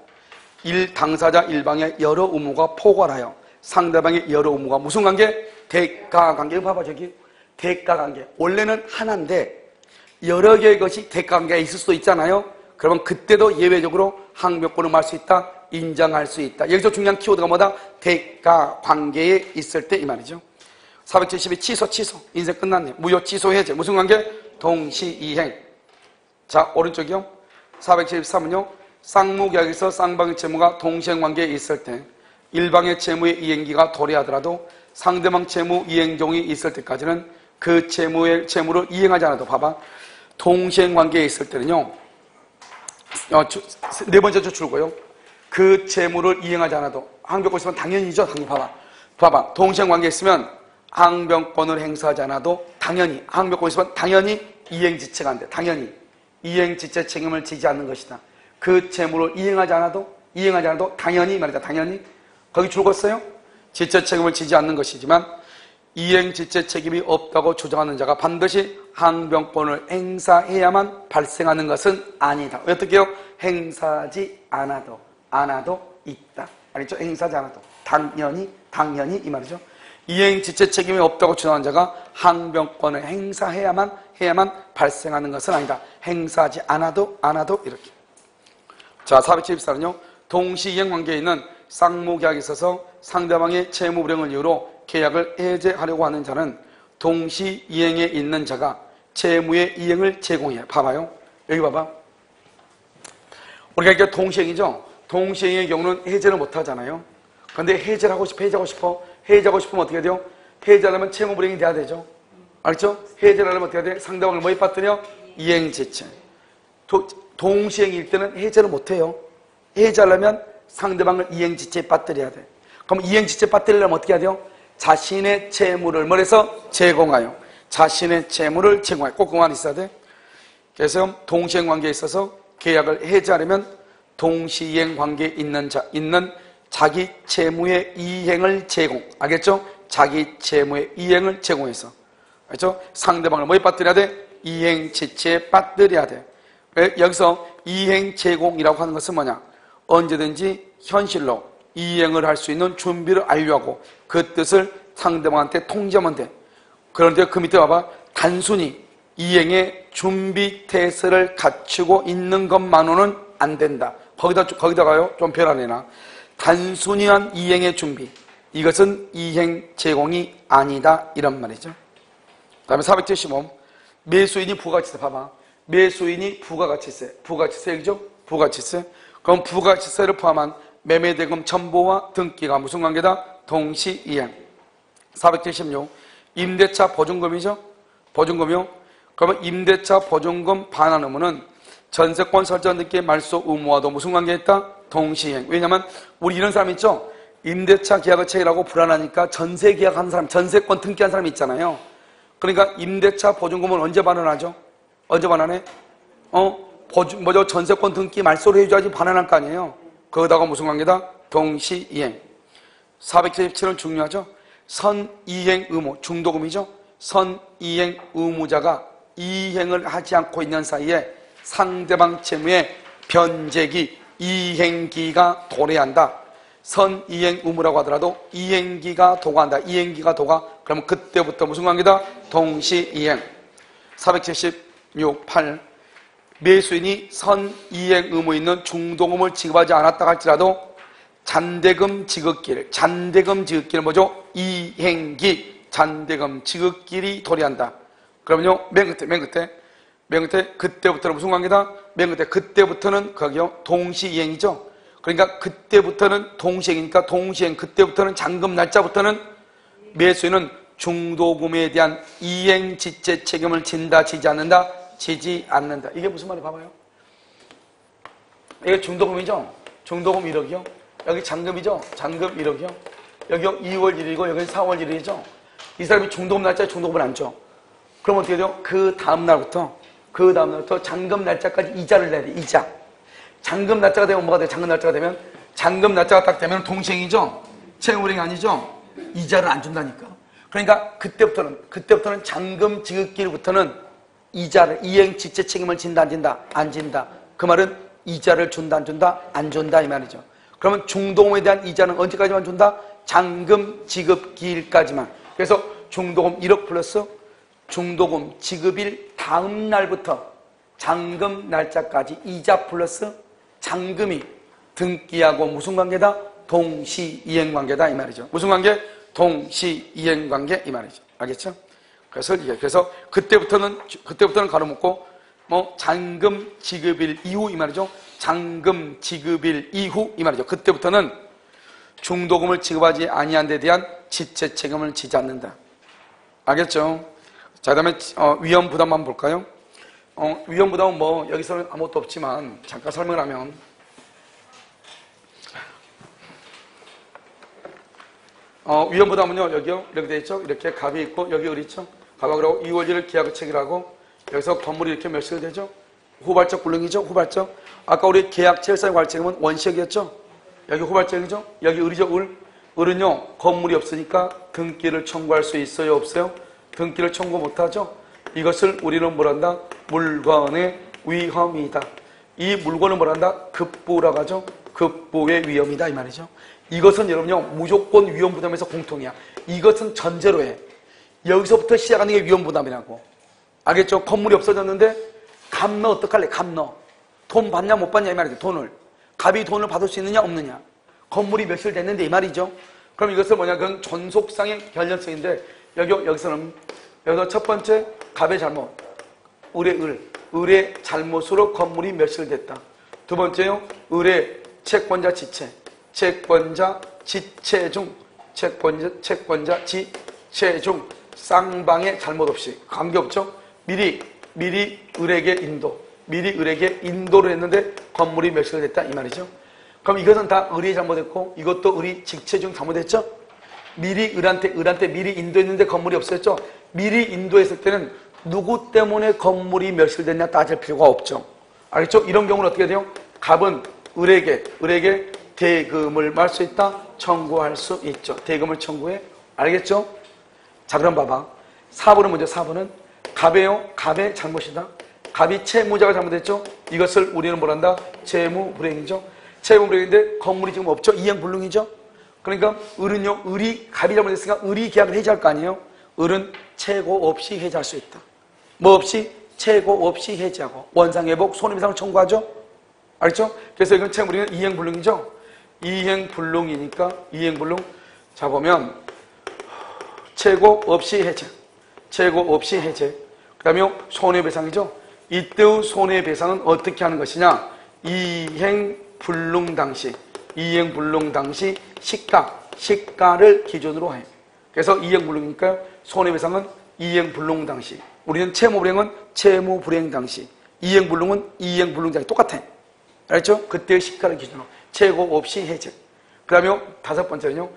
Speaker 1: 당사자 일방의 여러 의무가 포괄하여 상대방의 여러 의무가 무슨 관계? 대가관계. 이거 봐봐, 저기. 대가관계. 원래는 하나인데, 여러 개의 것이 대가관계가 있을 수도 있잖아요. 그러면 그때도 예외적으로 항변권을 말 수 있다. 인정할 수 있다. 여기서 중요한 키워드가 뭐다? 대가 관계에 있을 때 이 말이죠. 472 취소. 인생 끝났네. 무효 취소 해제. 무슨 관계? 동시이행. 자, 오른쪽이요. 473은요. 쌍무계약에서 쌍방의 채무가 동시행 관계에 있을 때 일방의 채무의 이행기가 도래하더라도 상대방 채무 이행종이 있을 때까지는 그 채무를 이행하지 않아도 봐봐. 동시행 관계에 있을 때는요. 네 번째 줄고요. 그 채무를 이행하지 않아도 항변권 있으면 당연히죠. 봐봐. 동시행 관계에 있으면 항변권을 행사하지 않아도 당연히 항변권 있으면 당연히 이행지체가 안 돼. 당연히 이행지체 책임을 지지 않는 것이다. 그 채무를 이행하지 않아도 당연히 말이다. 당연히 거기 줄었어요. 지체 책임을 지지 않는 것이지만 이행지체 책임이 없다고 주장하는 자가 반드시 항변권을 행사해야만 발생하는 것은 아니다. 어떻게 해요? 행사하지 않아도 있다. 알겠죠? 행사하지 않아도 당연히 이 말이죠. 이행지체 책임이 없다고 주장하는 자가 항변권을 행사해야만 발생하는 것은 아니다. 행사하지 않아도 이렇게. 자, 474는요. 동시이행 관계에 있는 쌍무계약에 있어서 상대방의 채무 불행을 이유로 계약을 해제하려고 하는 자는 동시이행에 있는 자가 채무의 이행을 제공해. 봐봐요. 여기 봐봐. 우리가 이게 동시행이죠. 동시행의 경우는 해제를 못 하잖아요. 근데 해제를 하고 싶어. 해제하고 싶으면 어떻게 돼요? 해제하려면 채무 불행이 돼야 되죠. 알죠? 해제를 하려면 어떻게 돼요? 상대방을 뭐에 빠뜨려? 이행지체. 동시행일 때는 해제를 못 해요. 해제하려면 상대방을 이행지체에 빠뜨려야 돼. 그럼 이행지체에 빠뜨리려면 어떻게 해야 돼요? 자신의 채무를 뭐래서 제공하여. 자신의 채무를 제공하여. 꼭 그만 있어야 돼. 그래서 동시행 관계에 있어서 계약을 해제하려면 동시이행 관계에 있는 자기 채무의 이행을 제공. 알겠죠? 자기 채무의 이행을 제공해서. 알죠? 상대방을 뭐에 빠뜨려야 돼? 이행지체에 빠뜨려야 돼. 여기서 이행 제공이라고 하는 것은 뭐냐? 언제든지 현실로 이행을 할 수 있는 준비를 완료하고 그 뜻을 상대방한테 통지하면 돼. 그런데 그 밑에 봐봐. 단순히 이행의 준비 태세를 갖추고 있는 것만으로는 안 된다. 거기다가요. 좀 변화내나. 단순히 한 이행의 준비. 이것은 이행 제공이 아니다. 이런 말이죠. 그 다음에 475. 매수인이 부가가치세. 봐봐. 매수인이 부가가치세. 부가가치세 여기죠? 부가가치세. 그럼 부가치세를 포함한 매매대금 첨부와 등기가 무슨 관계다? 동시이행. 476. 임대차 보증금이죠? 보증금이요? 그러면 임대차 보증금 반환 의무는 전세권 설정 등기 말소 의무와도 무슨 관계가 있다? 동시이행. 왜냐면 우리 이런 사람 있죠? 임대차 계약을 체결하고 불안하니까 전세 계약하는 사람, 전세권 등기한 사람이 있잖아요. 그러니까 임대차 보증금은 언제 반환하죠? 언제 반환해? 뭐죠? 전세권 등기 말소를 해줘야지 반환할 거 아니에요? 거기다가 무슨 관계다? 동시이행. 477은 중요하죠? 선이행 의무, 중도금이죠? 선이행 의무자가 이행을 하지 않고 있는 사이에 상대방 채무의 변제기, 이행기가 도래한다. 선이행 의무라고 하더라도 이행기가 도가한다. 이행기가 도가. 그러면 그때부터 무슨 관계다? 동시이행. 476, 8. 매수인이 선이행 의무 있는 중도금을 지급하지 않았다 할지라도 잔대금 지급길, 잔대금 지급길은 뭐죠? 이행기, 잔대금 지급길이 도래한다. 그러면요, 맨 끝에 그때부터는 무슨 관계다? 맨 끝에 그때부터는 거기요 동시이행이죠. 그러니까 그때부터는 동시이행이니까 동시이행, 그때부터는 잔금 날짜부터는 매수인은 중도금에 대한 이행지체 책임을 진다, 지지 않는다? 지지 않는다. 이게 무슨 말이에요? 봐봐요. 이게 중도금이죠? 중도금 1억이요. 여기 잔금이죠? 잔금 1억이요. 여기요 2월 1일이고 여기 4월 1일이죠. 이 사람이 중도금 날짜에 중도금을 안 줘. 그럼 어떻게 돼요? 그 다음날부터 잔금 날짜까지 이자를 내야 돼. 이자. 잔금 날짜가 되면 뭐가 돼요? 잔금 날짜가 되면 잔금 날짜가 딱 되면 동시행이죠? 채무불이행이 아니죠? 이자를 안 준다니까. 그러니까 그때부터는 잔금 지급기로부터는 이자를 이행지체 책임을 진다, 안 진다? 안 진다. 그 말은 이자를 준다, 안 준다? 안 준다 이 말이죠. 그러면 중도금에 대한 이자는 언제까지만 준다? 잔금 지급기일까지만. 그래서 중도금 1억 플러스 중도금 지급일 다음 날부터 잔금 날짜까지 이자 플러스 잔금이 등기하고 무슨 관계다? 동시이행 관계다 이 말이죠. 무슨 관계? 동시이행 관계 이 말이죠. 알겠죠? 그래서 그때부터는 가로먹고 잔금 지급일 이후 이 말이죠. 잔금 지급일 이후 이 말이죠. 그때부터는 중도금을 지급하지 아니한 데 대한 지체 책임을 지지 않는다. 알겠죠? 자, 그다음에 위험 부담만 볼까요? 위험 부담은 여기서는 아무것도 없지만 잠깐 설명을 하면 위험 부담은요 여기요 이렇게 돼 있죠. 이렇게 갑이 있고 여기 을이 있죠. 갑하고 2월 1일 계약을 체결하고 여기서 건물이 이렇게 몇 시가 되죠? 후발적 불능이죠. 후발적. 아까 우리 계약 체결사의 관리책임은 원시적이었죠. 여기 후발적이죠. 여기 을이죠. 을은요 건물이 없으니까 등기를 청구할 수 있어요? 없어요? 등기를 청구 못하죠. 이것을 우리는 뭐란다? 물건의 위험이다. 이 물건을 뭐란다? 급부라고 하죠. 급부의 위험이다 이 말이죠. 이것은 여러분요 무조건 위험 부담에서 공통이야. 이것은 전제로 해. 여기서부터 시작하는 게 위험 부담이라고. 알겠죠? 건물이 없어졌는데 갑 넣어 어떡할래? 갑 넣어. 돈 받냐 못 받냐 이 말이죠. 돈을. 갑이 돈을 받을 수 있느냐 없느냐. 건물이 몇일 됐는데 이 말이죠. 그럼 이것을 뭐냐? 그건 존속상의 결연성인데 여기서 첫 번째 갑의 잘못. 을의 잘못으로 건물이 몇일 됐다. 두 번째요. 을의 채권자 지체. 채권자 지체 중 채권자 지체 중 쌍방의 잘못 없이 관계없죠. 미리 을에게 인도를 했는데 건물이 몇시가 됐다 이 말이죠. 그럼 이것은 다 을이 잘못했고 이것도 을이 직체 중 잘못했죠. 미리 을한테 미리 인도했는데 건물이 없었죠. 미리 인도했을 때는 누구 때문에 건물이 몇시가 됐냐 따질 필요가 없죠. 알겠죠? 이런 경우는 어떻게 돼요? 갑은 을에게 대금을 말 수 있다? 청구할 수 있죠. 대금을 청구해. 알겠죠? 자, 그럼 봐봐. 4번은 먼저 4번은 갑의 잘못이다. 갑이 채무자가 잘못했죠? 이것을 우리는 뭐란다? 채무불이행이죠. 채무불이행인데 건물이 지금 없죠? 이행불능이죠? 그러니까 을이 갑이 잘못했으니까 을이 계약을 해지할 거 아니에요? 을은 채고 없이 해지할 수 있다. 뭐 없이? 채고 없이 해지하고 원상회복, 손해배상을 청구하죠? 알겠죠? 그래서 이건 채무불이행은 이행불능이죠? 이행불능이니까 이행불능. 자 보면 채고 없이 해제. 그 다음에 손해배상이죠. 이때의 손해배상은 어떻게 하는 것이냐? 이행 이행불능 당시 시가를 기준으로 해요. 그래서 이행불능이니까 손해배상은 이행불능 당시, 우리는 채무불행은 채무불행 당시, 이행불능은 이행불능 당시 똑같아. 알았죠? 그때의 시가를 기준으로 최고 없이 해제. 그 다음에 다섯 번째는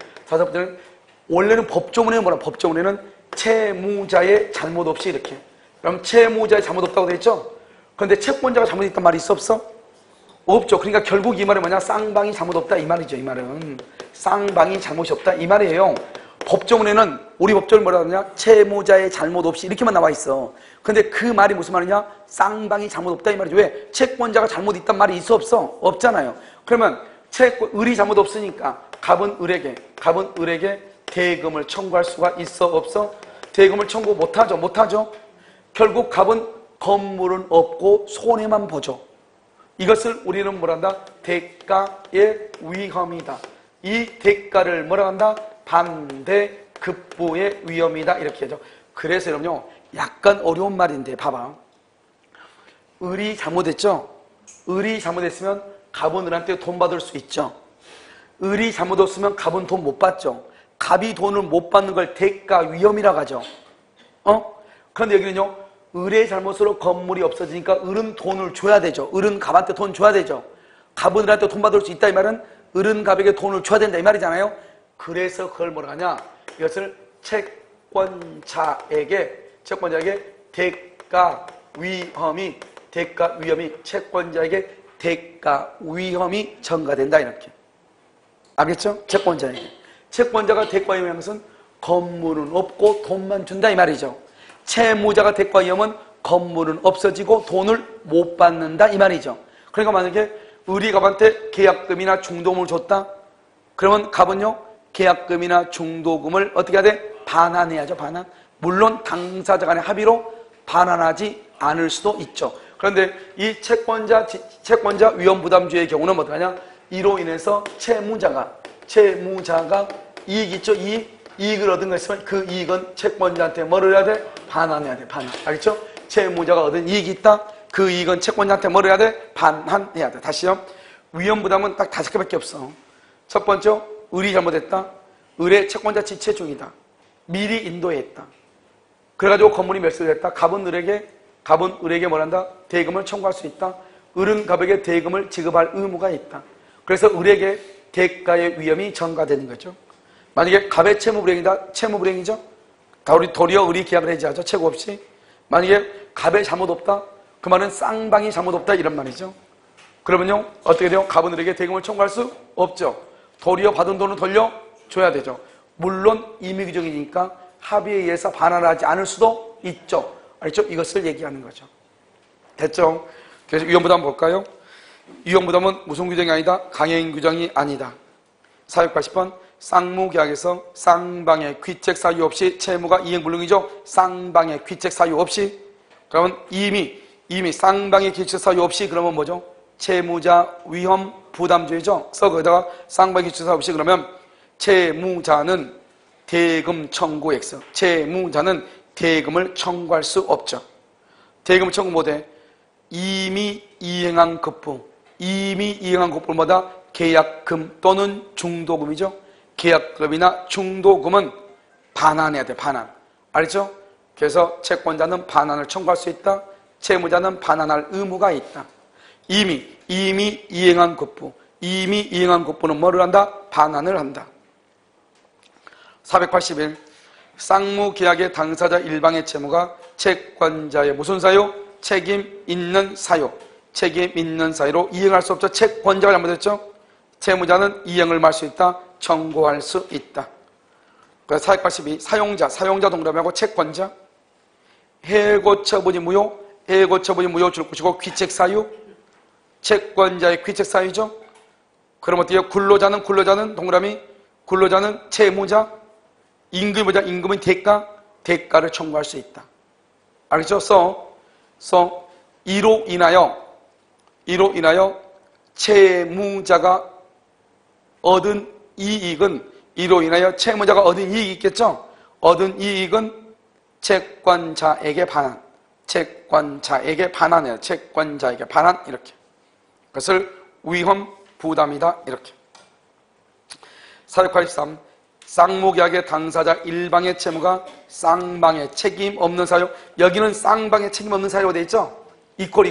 Speaker 1: 원래는 법조문에 뭐라? 법조문에는 채무자의 잘못 없이 이렇게. 그럼 채무자의 잘못 없다고 돼 있죠? 그런데 채권자가 잘못 있단 말이 있어 없어? 없죠. 그러니까 결국 이 말은 뭐냐? 쌍방이 잘못 없다 이 말이죠. 이 말은 쌍방이 잘못이 없다 이 말이에요. 법조문에는 우리 법조를 뭐라 하느냐? 채무자의 잘못 없이 이렇게만 나와 있어. 근데 그 말이 무슨 말이냐? 쌍방이 잘못 없다 이 말이죠. 왜? 채권자가 잘못 있단 말이 있어 없어? 없잖아요. 그러면 을이 잘못 없으니까 갑은 을에게 대금을 청구할 수가 있어 없어? 대금을 청구 못하죠. 결국 갑은 건물은 없고 손해만 보죠. 이것을 우리는 뭐라 한다? 대가의 위험이다. 이 대가를 뭐라 한다? 반대급부의 위험이다 이렇게 하죠. 그래서 여러분요, 약간 어려운 말인데 봐봐. 을이 잘못했죠? 을이 잘못했으면 갑은 을한테 돈 받을 수 있죠. 을이 잘못 없으면 갑은 돈 못 받죠. 갑이 돈을 못 받는 걸 대가 위험이라고 하죠. 그런데 여기는요, 을의 잘못으로 건물이 없어지니까 을은 돈을 줘야 되죠. 을은 갑한테 돈 줘야 되죠. 갑은 을한테 돈 받을 수 있다 이 말은 을은 갑에게 돈을 줘야 된다 이 말이잖아요. 그래서 그걸 뭐라 하냐? 이것을 채권자에게 대가 위험이 채권자에게 대가 위험이 전가된다 이렇게. 알겠죠? 채권자가 대가 위험한 것은 건물은 없고 돈만 준다 이 말이죠. 채무자가 대가 위험은 건물은 없어지고 돈을 못 받는다 이 말이죠. 그러니까 만약에 을이 갑한테 계약금이나 중도금을 줬다? 그러면 갑은요, 계약금이나 중도금을 어떻게 해야 돼? 반환해야죠. 반환. 물론 당사자 간의 합의로 반환하지 않을 수도 있죠. 그런데 이 채권자 위험부담주의 경우는 어떻게 하냐? 이로 인해서 채무자가 이익 있죠? 이익을 얻은 거 있으면 그 이익은 채권자한테 뭐를 해야 돼? 반환해야 돼. 반환. 알겠죠? 채무자가 얻은 이익이 있다? 그 이익은 채권자한테 뭐를 해야 돼? 반환해야 돼. 다시요. 위험부담은 딱 5개밖에 없어. 첫 번째, 을이 잘못했다. 을의 채권자 지체 중이다. 미리 인도했다. 그래가지고 건물이 멸실됐다. 갑은 을에게 뭐란다? 대금을 청구할 수 있다. 을은 갑에게 대금을 지급할 의무가 있다. 그래서 을에게 대가의 위험이 전가되는 거죠. 만약에 갑의 채무불행이죠? 도리어 을이 계약을 해지하죠. 채고 없이. 만약에 갑의 잘못 없다? 그 말은 쌍방이 잘못 없다 이런 말이죠. 그러면요, 어떻게 돼요? 갑은 을에게 대금을 청구할 수 없죠. 도리어 받은 돈을 돌려줘야 되죠. 물론 임의규정이니까 합의에 의해서 반환하지 않을 수도 있죠. 알겠죠? 이것을 얘기하는 거죠. 됐죠? 그래서 위험부담 볼까요? 위험부담은 무슨 규정이 아니다? 강행 규정이 아니다. 480번 쌍무계약에서 쌍방의 귀책 사유 없이 채무가 이행불능이죠. 쌍방의 귀책 사유 없이. 그러면 이미 쌍방의 귀책 사유 없이 그러면 뭐죠? 채무자 위험 부담주의죠. 그래서 거기다가 쌍방의 귀책 사유 없이 그러면 채무자는 대금 청구액서. 채무자는 대금을 청구할 수 없죠. 대금을 청구 못해. 이미 이행한 급부. 이미 이행한 급부마다 계약금 또는 중도금이죠. 계약금이나 중도금은 반환해야 돼. 반환. 알죠? 그래서 채권자는 반환을 청구할 수 있다. 채무자는 반환할 의무가 있다. 이미 이행한 급부. 이미 이행한 급부는 뭐를 한다? 반환을 한다. 481. 쌍무계약의 당사자 일방의 채무가 채권자의 무슨 사유? 책임 있는 사유. 책임 있는 사유로 이행할 수 없죠. 채권자가 잘못했죠. 채무자는 이행을 말 수 있다. 청구할 수 있다. 그래서 482. 사용자 동그라미하고 채권자. 해고처분이 무효. 해고처분이 무효 줄 것이고 귀책 사유. 채권자의 귀책 사유죠. 그럼 어떻게 해요? 근로자는 동그라미. 근로자는 채무자. 임금은 대가를 청구할 수 있다. 알겠죠? 이로 인하여 채무자가 얻은 이익은 이로 인하여 채무자가 얻은 이익이 있겠죠? 얻은 이익은 채권자에게 반환. 채권자에게 반환해요. 채권자에게 반환 이렇게. 그것을 위험 부담이다. 이렇게. 483. 쌍무계약의 당사자 일방의 채무가 쌍방의 책임 없는 사유. 여기는 쌍방의 책임 없는 사유가 되어 있죠? 이퀄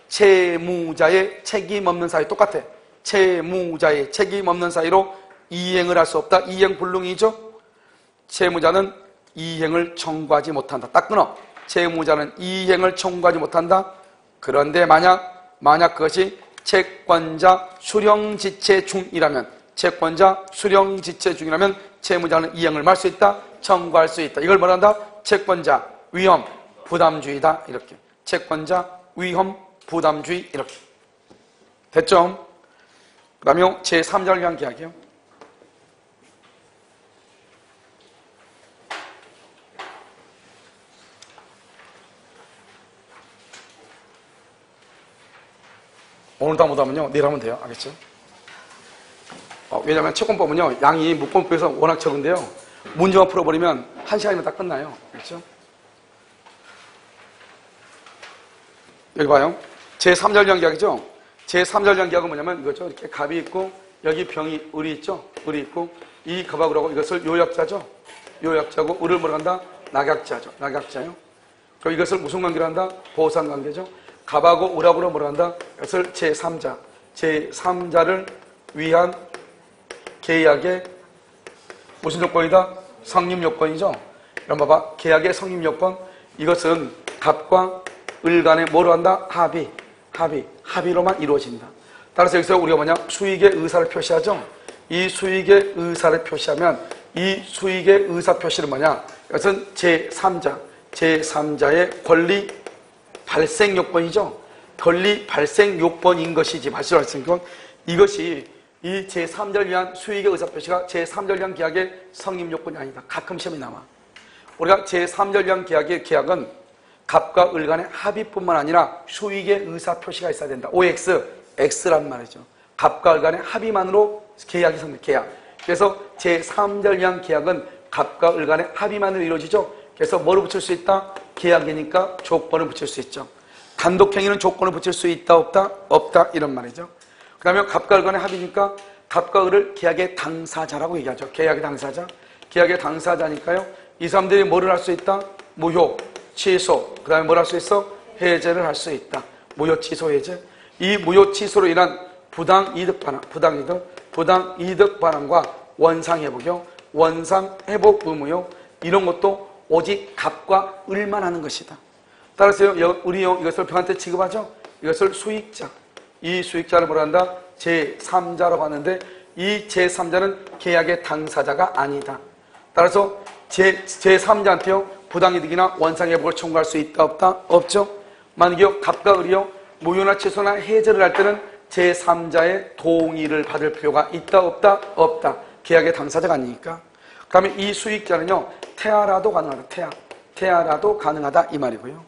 Speaker 1: 채무자의 책임 없는 사유 똑같아. 채무자의 책임 없는 사유로 이행을 할 수 없다. 이행 불능이죠? 채무자는 이행을 청구하지 못한다. 딱 끊어. 채무자는 이행을 청구하지 못한다. 그런데 만약 그것이 채권자 수령지체 중이라면, 채권자 수령지체 중이라면 채무자는 이행을 할 수 있다. 청구할 수 있다. 이걸 뭐란다? 채권자 위험 부담주의다. 이렇게. 채권자 위험 부담주의. 이렇게. 됐죠? 그 다음에 제3자를 위한 계약이요. 오늘 다 못하면요 내일 하면 돼요. 알겠죠? 왜냐하면 채권법은요 양이 문법에서 워낙 적은데요 문제만 풀어버리면 1시간이면 다 끝나요. 알겠죠? 여기 봐요. 제3자를 계약이죠. 제3자를 계약은 뭐냐면 이거죠. 이렇게 갑이 있고 여기 병이 을이 있죠. 을이 있고 이 갑하고 하고 이것을 요약자죠. 요약자고 을을 뭐라 한다? 낙약자죠. 낙약자요. 그리고 이것을 무슨 관계로 한다? 보상관계죠. 갑하고 을하고 뭐라 한다? 이것을 제3자. 제3자를 위한 계약의 무슨 요건이다? 성립 요건이죠. 이런 봐봐. 계약의 성립 요건. 이것은 갑과 을 간에 뭐로 한다? 합의로만 이루어진다. 따라서 여기서 우리가 뭐냐? 수익의 의사를 표시하죠. 이 수익의 의사를 표시하면 이 수익의 의사 표시는 뭐냐? 이것은 제3자의 권리 발생 요건이죠. 권리 발생 요건인 것이지. 발생 요건. 이것이 이 제3자를 위한 수익의 의사 표시가 제3자를 위한 계약의 성립 요건이 아니다. 가끔 시험이 나와. 우리가 제3자를 위한 계약은 갑과 을 간의 합의뿐만 아니라 수익의 의사 표시가 있어야 된다. OX, X란 말이죠. 갑과 을 간의 합의만으로 계약이 성립, 계약. 그래서 제3자를 위한 계약은 갑과 을 간의 합의만으로 이루어지죠. 그래서 뭐를 붙일 수 있다? 계약이니까 조건을 붙일 수 있죠. 단독행위는 조건을 붙일 수 있다, 없다? 없다, 이런 말이죠. 그 다음에 갑과 을 간의 합의니까 갑과 을을 계약의 당사자라고 얘기하죠. 계약의 당사자. 계약의 당사자니까요. 이 사람들이 뭐를 할 수 있다? 무효, 취소, 그 다음에 뭘 할 수 있어? 해제를 할 수 있다. 무효, 취소, 해제. 이 무효, 취소로 인한 부당이득 반환과 원상회복이요. 원상회복 의무요. 이런 것도 오직 갑과 을만 하는 것이다. 따라서 우리요 이것을 병한테 취급하죠. 이것을 수익자. 이 수익자를 뭐라 한다? 제3자라고 하는데 이 제3자는 계약의 당사자가 아니다. 따라서 제3자한테요 부당이득이나 원상회복을 청구할 수 있다, 없다? 없죠. 만약에 갑과 을이요 무효나 취소나 해제를 할 때는 제3자의 동의를 받을 필요가 있다, 없다? 없다. 계약의 당사자가 아니니까. 그 다음에 이 수익자는요 태아라도 가능하다. 태아라도 가능하다 이 말이고요.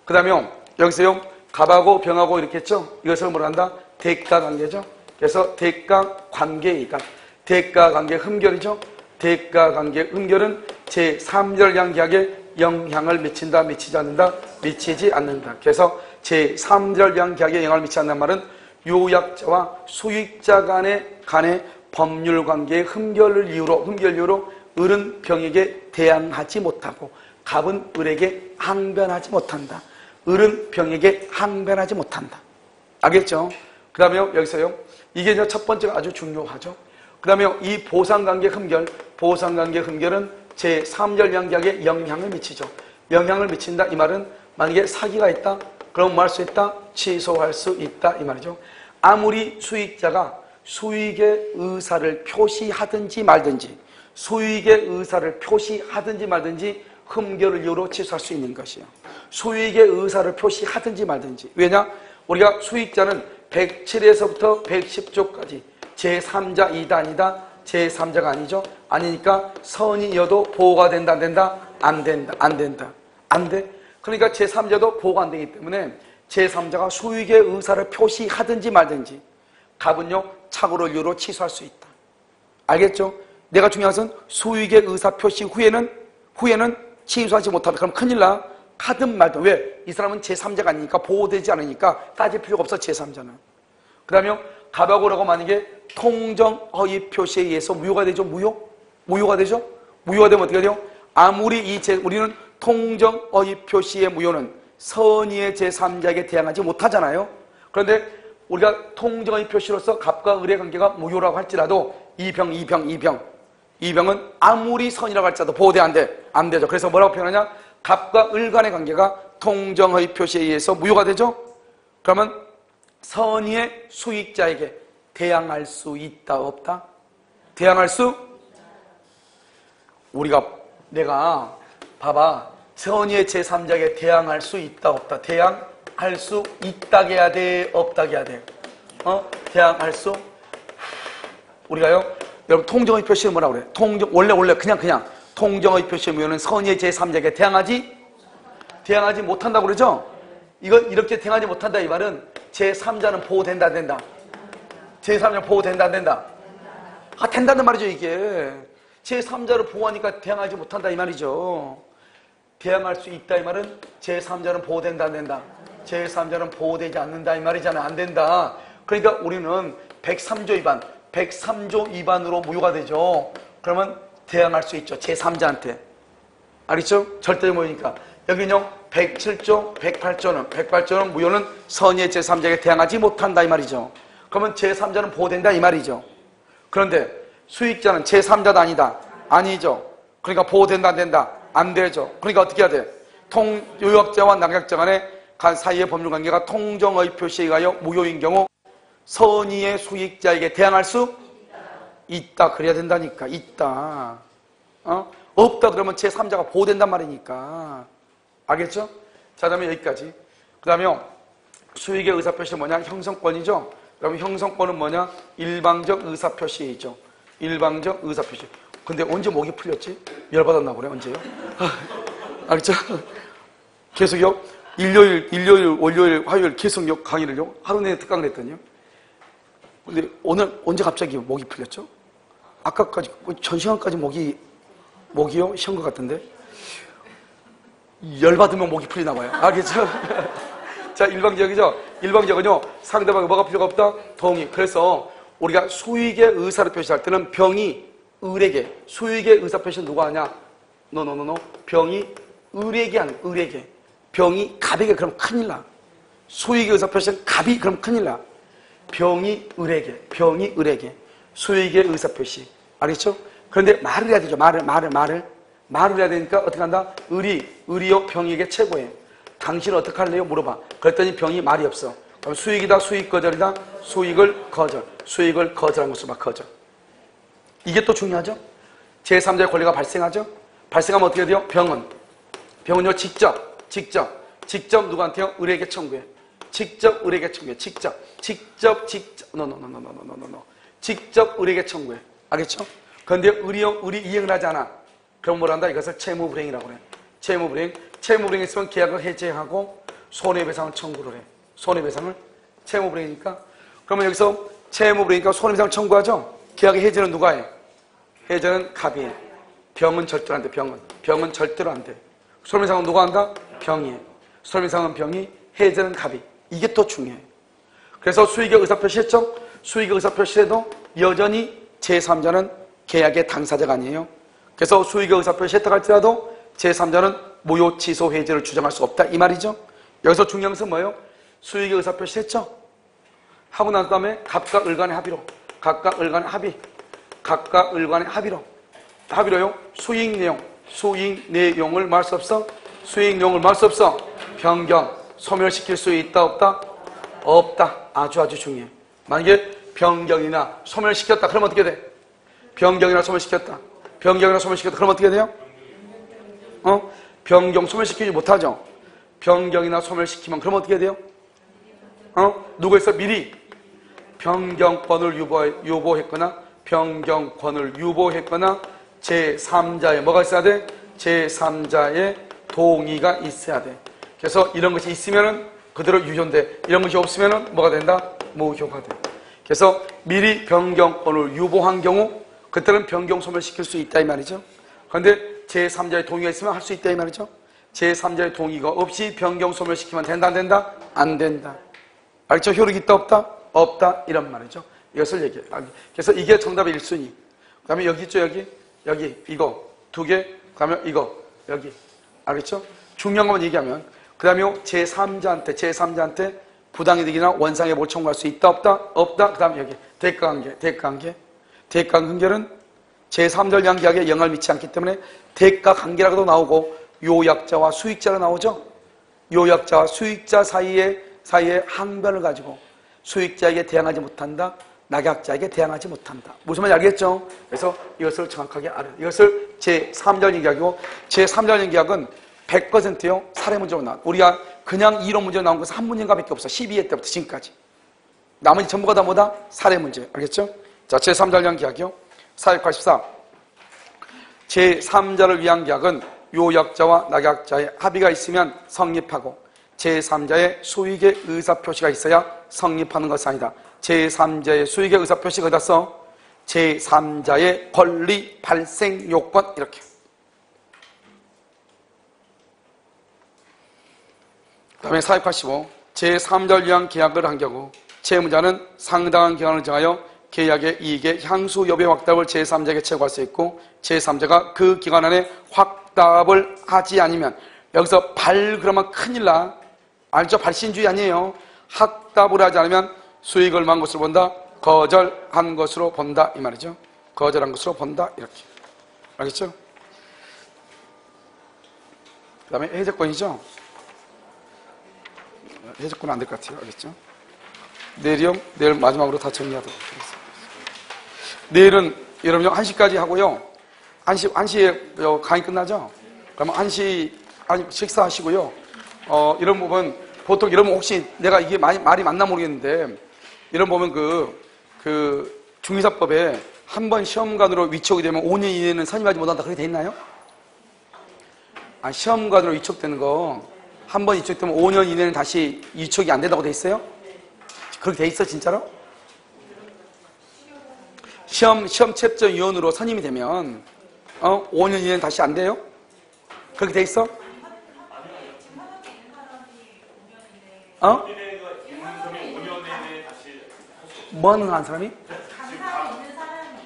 Speaker 1: 그 다음에 여기서요 갑하고 병하고 이렇게 했죠. 이것을 뭐라 한다? 대가관계죠. 그래서 대가관계이다. 대가관계 흠결이죠. 대가관계 흠결은 제3자를 위한 계약에 영향을 미친다, 미치지 않는다, 미치지 않는다. 그래서 제3자를 위한 계약에 영향을 미치지 않는 말은 요약자와 수익자 간의 법률관계의 흠결 이유로 을은 병에게 대항하지 못하고 갑은 을에게 항변하지 못한다. 을은 병에게 항변하지 못한다. 알겠죠? 그 다음에 여기서요 이게 이제 첫 번째가 아주 중요하죠. 그 다음에 이 보상관계 흠결은 제3자를 위한 계약에 영향을 미치죠. 영향을 미친다 이 말은 만약에 사기가 있다 그럼 뭐 할 수 있다? 취소할 수 있다 이 말이죠. 아무리 수익자가 수익의 의사를 표시하든지 말든지 흠결을 이유로 취소할 수 있는 것이에요. 수익의 의사를 표시하든지 말든지. 왜냐? 우리가 수익자는 107에서부터 110조까지 제3자 2단이다. 제3자가 아니죠. 아니니까 선이여도 보호가 된다, 안 된다? 안 된다. 안 돼. 그러니까 제3자도 보호가 안 되기 때문에 제3자가 수익의 의사를 표시하든지 말든지 갑은요 착오를 이유로 취소할 수 있다. 알겠죠? 내가 중요한 것은 수익의 의사 표시 후에는 취소하지 못한다. 그럼 큰일 나. 하든 말든. 왜? 이 사람은 제3자가 아니니까 보호되지 않으니까 따질 필요가 없어 제3자는. 그 다음에 갑하고라고 만약에 통정허위 표시에 의해서 무효가 되죠. 무효가 되죠. 무효가 되면 어떻게 돼요? 아무리 우리는 통정허위 표시의 무효는 선의의 제3자에게 대항하지 못하잖아요. 그런데 우리가 통정허위 표시로서 갑과 을의 관계가 무효라고 할지라도 이병은 아무리 선이라고 할지라도 보호돼 안 되죠. 그래서 뭐라고 표현하냐? 갑과 을 간의 관계가 통정허위 표시에 의해서 무효가 되죠. 그러면 선의의 수익자에게 대항할 수 있다 없다? 대항할 수? 내가 봐봐, 선의의 제3자에게 대항할 수 있다 없다? 대항할 수 있다게 해야 돼 없다게 해야 돼? 대항할 수? 우리가요, 여러분 통정의 표시는 뭐라고 그래? 원래 그냥 통정의 표시의 무효는 선의의 제3자에게 대항하지 못한다고 그러죠? 이건 이렇게 대항하지 못한다 이 말은 제3자는 보호된다 안 된다? 제3자는 보호된다 안 된다? 된다는 말이죠. 이게 제3자를 보호하니까 대항하지 못한다 이 말이죠. 대항할 수 있다 이 말은 제3자는 보호된다 안 된다? 제3자는 보호되지 않는다 이 말이잖아요. 안 된다. 그러니까 우리는 103조 위반으로 무효가 되죠. 그러면 대항할 수 있죠. 제3자한테. 알겠죠? 절대적 무효니까. 여기는요 107조, 108조는 무효는 선의의 제3자에게 대항하지 못한다 이 말이죠. 그러면 제3자는 보호된다 이 말이죠. 그런데 수익자는 제3자도 아니다. 아니죠. 그러니까 보호된다 안 된다? 안 되죠. 그러니까 어떻게 해야 돼? 요약자와 낙약자 간의 사이의 법률관계가 통정의 표시에 의하여 무효인 경우 선의의 수익자에게 대항할 수 있다. 그래야 된다니까. 있다. 없다 그러면 제3자가 보호된단 말이니까. 알겠죠? 자, 그다음에 여기까지. 그 다음에 수익의 의사표시는 뭐냐? 형성권이죠? 그럼 형성권은 뭐냐? 일방적 의사표시이죠. 일방적 의사표시. 근데 언제 목이 풀렸지? 열받았나 보네. 언제요? 알겠죠? 계속요. 일요일, 월요일, 화요일 계속요. 강의를요. 하루 내내 특강을 했더니요. 근데 오늘 언제 갑자기 목이 풀렸죠? 아까까지 전 시간까지 목이요? 쉬운 것 같은데. 열받으면 목이 풀리나 봐요. 알겠죠? 자, 일방적이죠? 일방적은요, 상대방이 뭐가 필요가 없다? 동의. 그래서 우리가 수익의 의사를 표시할 때는 병이 을에게, 수익의 의사 표시는 누가 하냐? 병이 을에게 하는, 을에게. 병이 갑에게 그럼 큰일 나. 수익의 의사 표시는 갑이 그럼 큰일 나. 병이 을에게. 수익의 의사 표시. 알겠죠? 그런데 말을 해야 되죠. 말을 해야 되니까 어떻게 한다? 을이요 병에게 최고해. 당신은 어떻게 할래요? 물어봐. 그랬더니 병이 말이 없어. 그럼 수익이다, 수익 거절이다, 수익을 거절한 것을 막 거절. 이게 또 중요하죠? 제3자의 권리가 발생하죠? 발생하면 어떻게 돼요? 병은요 직접 누구한테요? 을에게 청구해. 직접 을에게 청구해. 알겠죠? 그런데 을이 이행을 하지 않아. 그럼 뭘 한다? 이것을 채무불이행이라고 그래. 채무불이행 있으면 계약을 해제하고 손해배상을 청구를 해. 손해배상을 채무불이행이니까. 그러면 여기서 채무불이행이니까 손해배상을 청구하죠? 계약의 해제는 누가 해? 해제는 갑이 해. 병은 절대로 안 돼. 병은 절대로 안 돼. 손해배상은 누가 한다? 병이 해. 손해배상은 병이, 해제는 갑이. 이게 또 중요해. 그래서 수익의 의사표시했죠? 수익의 의사표시해도 여전히 제3자는 계약의 당사자가 아니에요. 그래서 수익의 의사표시 혜택할지라도 제3자는 무효 취소 해제를 주장할 수 없다 이 말이죠. 여기서 중요한 것은 뭐예요? 수익의 의사표시 했죠? 하고 난 다음에 갑과 을 간의 합의로 합의로요. 수익 내용을 말할 수 없어? 수익 내용을 말할 수 없어? 변경, 소멸시킬 수 있다 없다? 없다. 아주 중요해. 만약에 변경이나 소멸시켰다 그러면 어떻게 돼? 변경이나 소멸시켰다 그러면 어떻게 돼요? 변경, 소멸시키지 못하죠? 변경이나 소멸시키면 그러면 어떻게 돼요? 누구에서 미리 변경권을 유보했거나 변경권을 유보했거나 제3자의 뭐가 있어야 돼? 제3자의 동의가 있어야 돼. 그래서 이런 것이 있으면은 그대로 유효인데 이런 것이 없으면은 뭐가 된다? 무효가 돼. 그래서 미리 변경권을 유보한 경우 그때는 변경 소멸시킬 수 있다 이 말이죠. 그런데 제3자의 동의가 있으면 할 수 있다 이 말이죠. 제3자의 동의가 없이 변경 소멸시키면 된다 안 된다? 안 된다. 알죠? 효력이 있다 없다? 없다 이런 말이죠. 이것을 얘기해요. 그래서 이게 정답의 1순위. 그 다음에 여기 있죠. 여기 이거 2개, 그 다음에 이거 여기. 알겠죠? 중요한 것만 얘기하면 그 다음에 제3자한테 부당이득이나 원상회복을 청구할 수 있다 없다. 그 다음에 여기 대가관계는 제3절 위한 계약에 영향을 미치지 않기 때문에 대가관계라고도 나오고 요약자와 수익자로 나오죠. 요약자와 수익자 사이에 항변을 가지고 수익자에게 대항하지 못한다, 낙약자에게 대항하지 못한다. 무슨 말인지 알겠죠? 그래서 이것을 정확하게 알아요. 이것을 제3절 계약이고 제3절 계약은 100%요 사례 문제로 나와. 우리가 그냥 이론 문제로 나온 것은 한 문제인가 밖에 없어. 12회 때부터 지금까지. 나머지 전부가 다 뭐다? 사례 문제. 알겠죠? 자, 제3절 계약이요. 484. 제3자를 위한 계약은 요약자와 낙약자의 합의가 있으면 성립하고 제3자의 수익의 의사표시가 있어야 성립하는 것이 아니다. 제3자의 수익의 의사표시가 어디다 써? 제3자의 권리 발생 요건 이렇게. 그 다음에 485. 제3자를 위한 계약을 한 경우 채무자는 상당한 기간을 정하여 계약의 이익의 향수 여부의 확답을 제3자에게 청구할 수 있고 제3자가 그 기간 안에 확답을 하지 않으면 여기서 그러면 큰일 나. 알죠? 발신주의 아니에요. 확답을 하지 않으면 수익을 망한 것으로 본다. 거절한 것으로 본다. 이 말이죠. 거절한 것으로 본다. 이렇게. 알겠죠? 그 다음에 해제권이죠. 해제권은 안 될 것 같아요. 알겠죠? 내일 마지막으로 다 정리하도록 하겠습니다. 내일은 여러분 1시까지 하고요. 1시에 강의 끝나죠? 그러면 1시 식사하시고요. 이런 부분 보통 이러면 혹시 내가 이게 말이 맞나 모르겠는데 이런 보면 그 중의사법에 한 번 시험관으로 위촉이 되면 5년 이내는 선임하지 못한다 그렇게 돼 있나요? 시험관으로 위촉되는 거 한 번 위촉되면 5년 이내는 다시 위촉이 안 된다고 돼 있어요? 그렇게 돼 있어 진짜로? 시험 채점위원으로 선임이 되면 5년 이내는 다시 안 돼요? 그렇게 돼 있어? 뭐 하는 사람이?
Speaker 2: 강사에 있는 사람이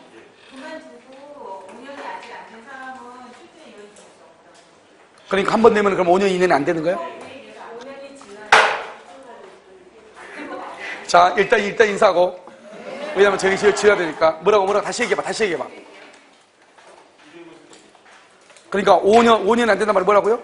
Speaker 2: 그만두고 5년이 아직 안 된 사람은 출전에 이어질 수 없다.
Speaker 1: 그러니까 한 번 내면 그럼 5년 이내는 안 되는 거예요?
Speaker 2: 5년이 지나야.
Speaker 1: 자, 일단 인사하고. 왜냐면 저기 지어야 되니까. 뭐라고 다시 얘기해봐. 그러니까 5년 안 된단 말이 뭐라고요?